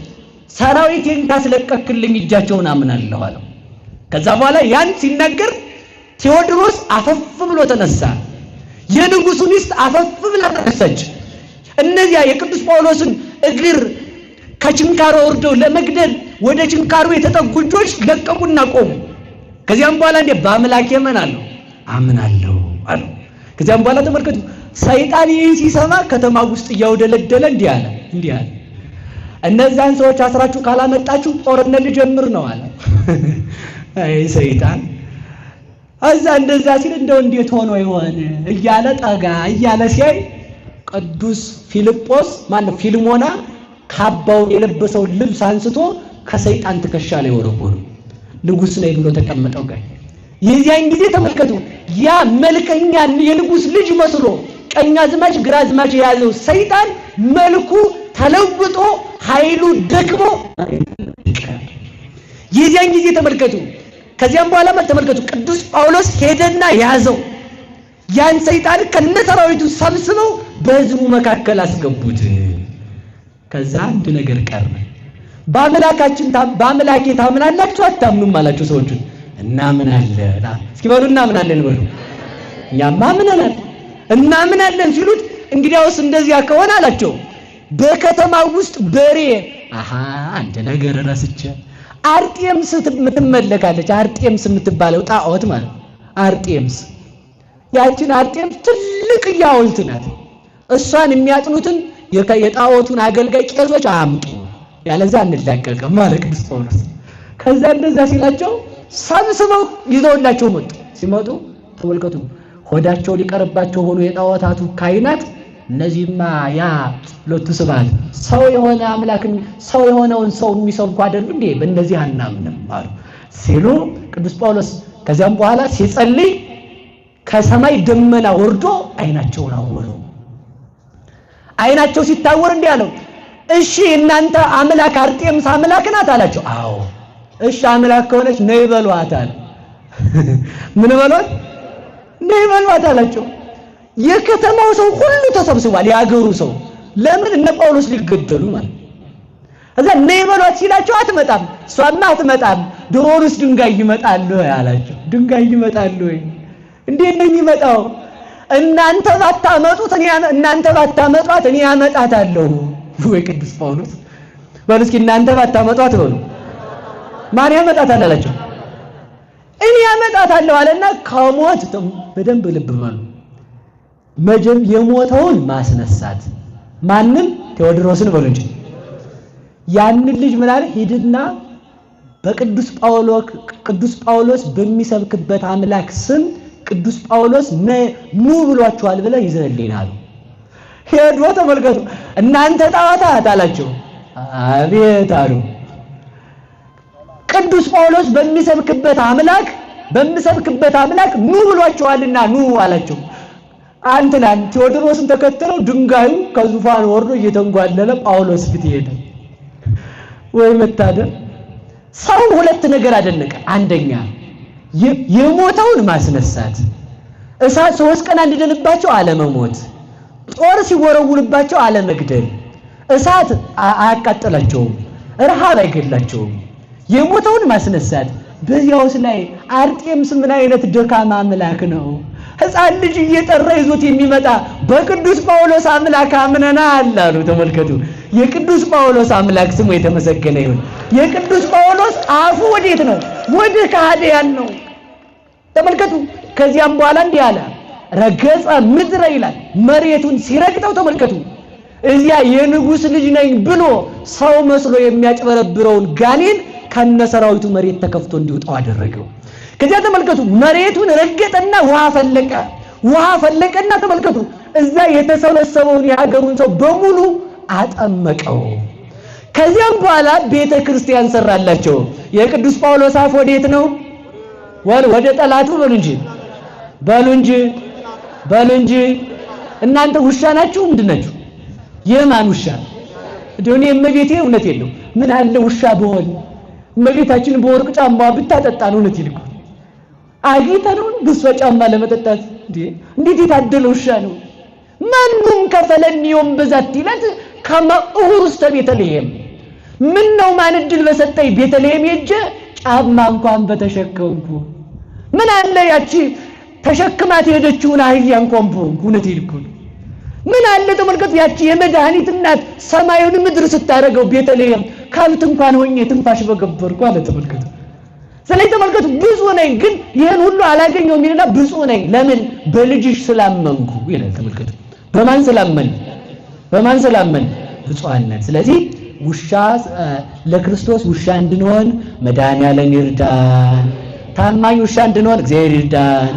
ሰራዊቴን ታስለቀቅልኝ እጃቸውን አምናለሁ አለው። ከዛ በኋላ ያን ሲናገር ቴዎድሮስ አፈፍ ብሎ ተነሳ። የንጉሱ ሚስት አፈፍ ብላ ተነሳች። እነዚያ የቅዱስ ጳውሎስን እግር ከችንካሩ ወርደው ለመግደል ወደ ችንካሩ የተጠጉ እጆች ለቀቁና ቆሙ። ከዚያም በኋላ እንደ በአምላኬ አምናለሁ አሉ። ከዚያም በኋላ ተመልከቱ ሰይጣን ይህን ሲሰማ ከተማ ውስጥ እያውደለደለ እንዲህ አለ እነዛን ሰዎች አስራችሁ ካላመጣችሁ ጦርነት ልጀምር ነው አለ። አይ ሰይጣን አዛ እንደዛ ሲል እንደው እንዴት ሆኖ ይሆን እያለ ጠጋ እያለ ሲያይ ቅዱስ ፊልጶስ ፊልሞና ካባው የለበሰው ልብስ አንስቶ ከሰይጣን ትከሻ ላይ ወረወሩ። ንጉስ ነኝ ብሎ ተቀመጠው ጋር የዚያን ጊዜ ተመልከቱ ያ መልከኛ የንጉስ ልጅ መስሎ ቀኛዝማች ግራዝማች የያዘው ሰይጣን መልኩ ተለውጦ ኃይሉ ደክሞ የዚያን ጊዜ ተመልከቱ። ከዚያም በኋላ ተመልከቱ ቅዱስ ጳውሎስ ሄደና ያዘው። ያን ሰይጣን ከነሰራዊቱ ሰብስበው በሕዝቡ መካከል አስገቡት። ከዛ አንድ ነገር ቀረ። በአምላኬ ታምናላችሁ አታምኑም አላቸው ሰዎቹ። እናምናለን። እስኪ በሉ እናምናለን በሉ። እኛማ እናምናለን ሲሉት እንግዲያውስ እንደዚያ ከሆነ አላቸው በከተማው ውስጥ በሬ አንድ ነገር ረስቼ አርጤምስ የምትመለካለች አርጤምስ የምትባለው ጣዖት ማለት አርጤምስ ያችን አርጤምስ ትልቅ ሐውልት ናት። እሷን የሚያጥኑትን የጣዖቱን አገልጋይ ቄሶች አምጡ ያለዛ እንላቀቅም ማለት ቅዱስ ጳውሎስ። ከዛ እንደዛ ሲላቸው ሰብስበው ይዘውላቸው መጡ። ሲመጡ ተመልከቱ ሆዳቸው ሊቀርባቸው ሆኖ የጣዖታቱ ካይናት እነዚህማ ያ ሁለቱ ስብሐት ሰው የሆነ አምላክን ሰው የሆነውን ሰው የሚሰብኩ አይደሉ እንዴ? በእነዚህ አናምንም አሉ ሲሉ ቅዱስ ጳውሎስ ከዚያም በኋላ ሲጸልይ ከሰማይ ደመና ወርዶ አይናቸውን አወሩ። አይናቸው ሲታወር እንዲህ አለው እሺ እናንተ አምላክ አርጤምስ አምላክ ናት አላቸው። አዎ እሺ አምላክ ከሆነች ነይ በሏት አለ። ምን በሏት? ነይ በሏት አላቸው። የከተማው ሰው ሁሉ ተሰብስቧል። ያገሩ ሰው ለምን እነ ጳውሎስ ሊገደሉ ማለት እዛ ነይ በሏት ሲላቸው አትመጣም፣ እሷማ አትመጣም፣ ዶሮስ ድንጋይ ይመጣል አላቸው። ድንጋይ ይመጣል ወይ? እንዴት ነው የሚመጣው? እናንተ ባታመጧት እኔ አመጣታለሁ። ወይ ቅዱስ ጳውሎስ በሉ እስኪ እናንተ ባታመጧት በሉ ማን ያመጣታል አላቸው። እኔ አመጣታለሁ አለና ከሞት በደንብ ልብ በሉ መጀም የሞተውን ማስነሳት ማንም ቴዎድሮስን በሉ እንጂ ያንን ልጅ ምን አለ ሂድና በቅዱስ ጳውሎስ በሚሰብክበት አምላክ ስም ቅዱስ ጳውሎስ ኑ ብሏቸዋል ብለ ይዘልልናል። ሄዶ ተመልከቱ እናንተ ጣዖታት አላቸው። አቤት አሉ። ቅዱስ ጳውሎስ በሚሰብክበት አምላክ ኑ ብሏቸዋልና ኑ አላቸው። አንተናን ቴዎድሮስን ተከተለው ድንጋዩ ከዙፋን ወርዶ እየተንጓለለ ጳውሎስ ፊት ሄደ። ወይ መታደል! ሰው ሁለት ነገር አደነቀ። አንደኛ የሞተውን ማስነሳት፣ እሳት 3 ቀን እንዲደንባቸው አለመሞት፣ ጦር ሲወረውልባቸው አለመግደል። እሳት አያቃጥላቸውም፣ ረሃብ አይገድላቸውም። የሞተውን ማስነሳት። በዚያውስ ላይ አርጤምስ ምን አይነት ደካማ አምላክ ነው! ሕፃን ልጅ እየጠራ ይዞት የሚመጣ በቅዱስ ጳውሎስ አምላክ አምነናል አሉ። ተመልከቱ የቅዱስ ጳውሎስ አምላክ ስሙ የተመሰገነ ይሁን። የቅዱስ ጳውሎስ አፉ ወዴት ነው? ወደ ከሃዲያን ነው። ተመልከቱ ከዚያም በኋላ እንዲህ አለ ረገጸ ምድረ ይላል። መሬቱን ሲረግጠው ተመልከቱ እዚያ የንጉስ ልጅ ነኝ ብሎ ሰው መስሎ የሚያጭበረብረውን ጋኔን ከነሰራዊቱ መሬት ተከፍቶ እንዲወጣው አደረገው። ከዚያ ተመልከቱ መሬቱን ረገጠና ውሃ ፈለቀና ተመልከቱ እዛ የተሰበሰበውን የሀገሩን ሰው በሙሉ አጠመቀው። ከዚያም በኋላ ቤተ ክርስቲያን ሰራላቸው። የቅዱስ ጳውሎስ አፍ ወዴት ነው? ወደ ጠላቱ በሉ እንጂ እናንተ ውሻ ናችሁ። ምንድን ናችሁ? የማን ውሻ? እኔ እመቤቴ እውነት የለው ምን አለ ውሻ በሆን እመቤታችን በወርቅ ጫማ ብታጠጣን እውነት ይልኩ አጊተነው በሷ ጫማ ለመጠጣት እንዴት የታደለ ውሻ ነው። ማንም ከፈለኒዮም በዛት ይለት ከመኡር ውስጥ ቤተልሔም ምን ነው ማን እድል በሰጠኝ ቤተልሔም ሄጄ ጫማ እንኳን በተሸከምኩ ምን አለ ያቺ ተሸክማት ሄደችውን አህያ እንኳን በሆንኩ እውነት ይልኩ ምን አለ ተመልከቱ ያቺ የመድኃኒት እናት ሰማዩን ምድር ስታረገው ቤተልሔም ከብት እንኳን ሆኜ ትንፋሽ በገበርኩ አለ። ተመልከቱ ስለዚህ ተመልከቱ ብፁዕ ነኝ ግን ይሄን ሁሉ አላገኘውም ይልና ብፁዕ ነኝ ለምን በልጅሽ ስላመንኩ ይላል። ተመልከቱ በማን ስላመን ብፁዓን ነን። ስለዚህ ውሻ ለክርስቶስ ውሻ እንድንሆን መድኃኒዓለም ይርዳን። ታማኝ ውሻ እንድንሆን እግዚአብሔር ይርዳን።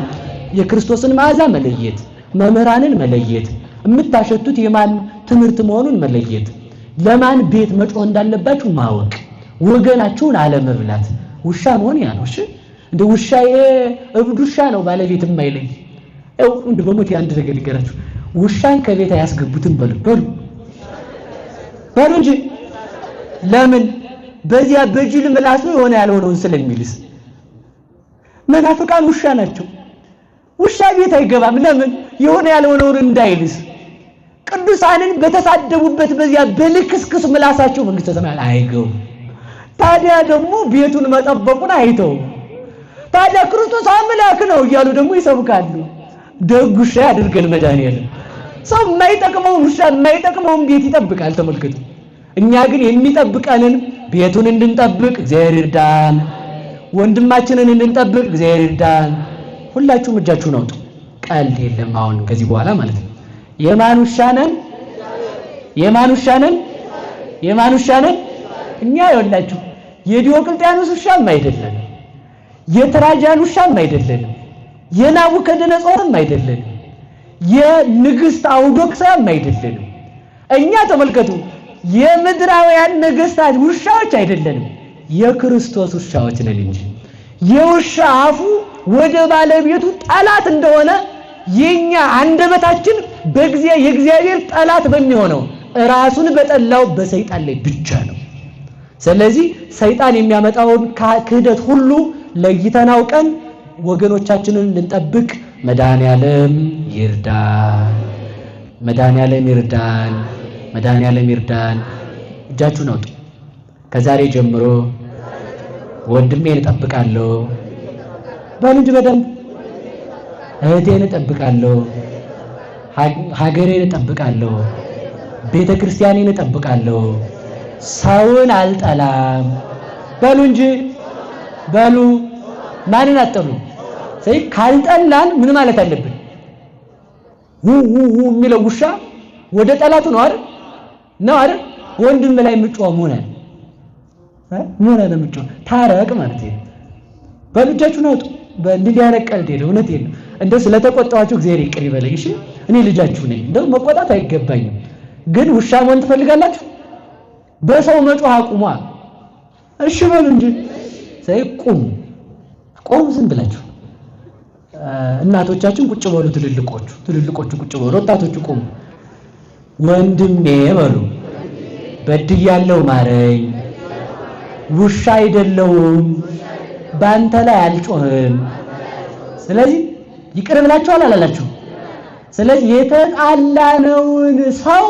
የክርስቶስን መዓዛ መለየት፣ መምህራንን መለየት፣ የምታሸቱት የማን ትምህርት መሆኑን መለየት፣ ለማን ቤት መጮህ እንዳለባችሁ ማወቅ፣ ወገናችሁን አለመብላት። ውሻ መሆን ያ ነው። እሺ እንደ ውሻ እብድ ውሻ ነው ባለቤት የማይለይ እንደ በሞት አንድ ነገር ልንገራችሁ። ውሻን ከቤት አያስገቡትም በሉ እንጂ ለምን በዚያ በጅል ምላሱ የሆነ ያልሆነውን ስለሚልስ። መናፍቃን ውሻ ናቸው። ውሻ ቤት አይገባም። ለምን የሆነ ያልሆነውን እንዳይልስ። ቅዱሳንን በተሳደቡበት በዚያ በልክስክስ ምላሳቸው መንግስተ ሰማያት አይገቡም። ታዲያ ደግሞ ቤቱን መጠበቁን አይተው ታዲያ ክርስቶስ አምላክ ነው እያሉ ደግሞ ይሰብካሉ። ደግ ውሻ ያድርገን መድኃኒዓለም። ሰው የማይጠቅመውን ውሻ የማይጠቅመውን ቤት ይጠብቃል። ተመልከቱ። እኛ ግን የሚጠብቀንን ቤቱን እንድንጠብቅ እግዚአብሔር ይርዳን። ወንድማችንን እንድንጠብቅ እግዚአብሔር ይርዳን። ሁላችሁም እጃችሁን አውጡ። ቀልድ የለም አሁን ከዚህ በኋላ ማለት ነው። የማን ውሻ ነን? እኛ ይኸውላችሁ የዲዮቅልጥያኖስ ውሻም አይደለም፣ የትራጃን ውሻም አይደለም፣ የናቡከደነጾርም አይደለም፣ የንግስት አውዶክሳም አይደለም። እኛ ተመልከቱ የምድራውያን ነገስታት ውሻዎች አይደለንም፣ የክርስቶስ ውሻዎች ነን እንጂ። የውሻ አፉ ወደ ባለቤቱ ጠላት እንደሆነ የኛ አንደበታችን የእግዚአብሔር ጠላት በሚሆነው ራሱን በጠላው በሰይጣን ላይ ብቻ ነው። ስለዚህ ሰይጣን የሚያመጣውን ክህደት ሁሉ ለይተን አውቀን ወገኖቻችንን ልንጠብቅ መድኃኒዓለም ይርዳን። እጃችሁን አውጡ። ከዛሬ ጀምሮ ወንድሜን እጠብቃለሁ በሉ እንጂ በደንብ እህቴን እጠብቃለሁ፣ ሀገሬን እጠብቃለሁ፣ ቤተ ክርስቲያኔን እጠብቃለሁ፣ ሰውን አልጠላም በሉ እንጂ በሉ። ማንን አጠሉ? ስለዚህ ካልጠላን ምን ማለት አለብን? የሚለው ውሻ ወደ ጠላቱ ነው አይደል? ወንድም ላይ ምጮህ ሆነ ምጮህ ታረቅ ማለት ነው። በሉ እጃችሁን አውጡ። በእንዲህ ያለ ቀልድ የለ እውነት የለ። እንደው ስለተቆጣኋችሁ እግዚአብሔር ይቅር ይበለኝ። እሺ እኔ ልጃችሁ ነኝ። እንደው መቆጣት አይገባኝም። ግን ውሻ መሆን ትፈልጋላችሁ? በሰው መጮህ አቁሙ። እሺ በሉ እንጂ ቁሙ ዝም ብላችሁ። እናቶቻችን ቁጭ በሉ፣ ትልልቆቹ ቁጭ በሉ፣ ወጣቶቹ ቁሙ። ወንድሜ በሉ በድያለሁ ማረኝ፣ ውሻ አይደለሁም፣ ባንተ ላይ አልጮህም። ስለዚህ ይቅር ብላችኋል አላላችሁ? ስለዚህ የተጣላነውን ሰው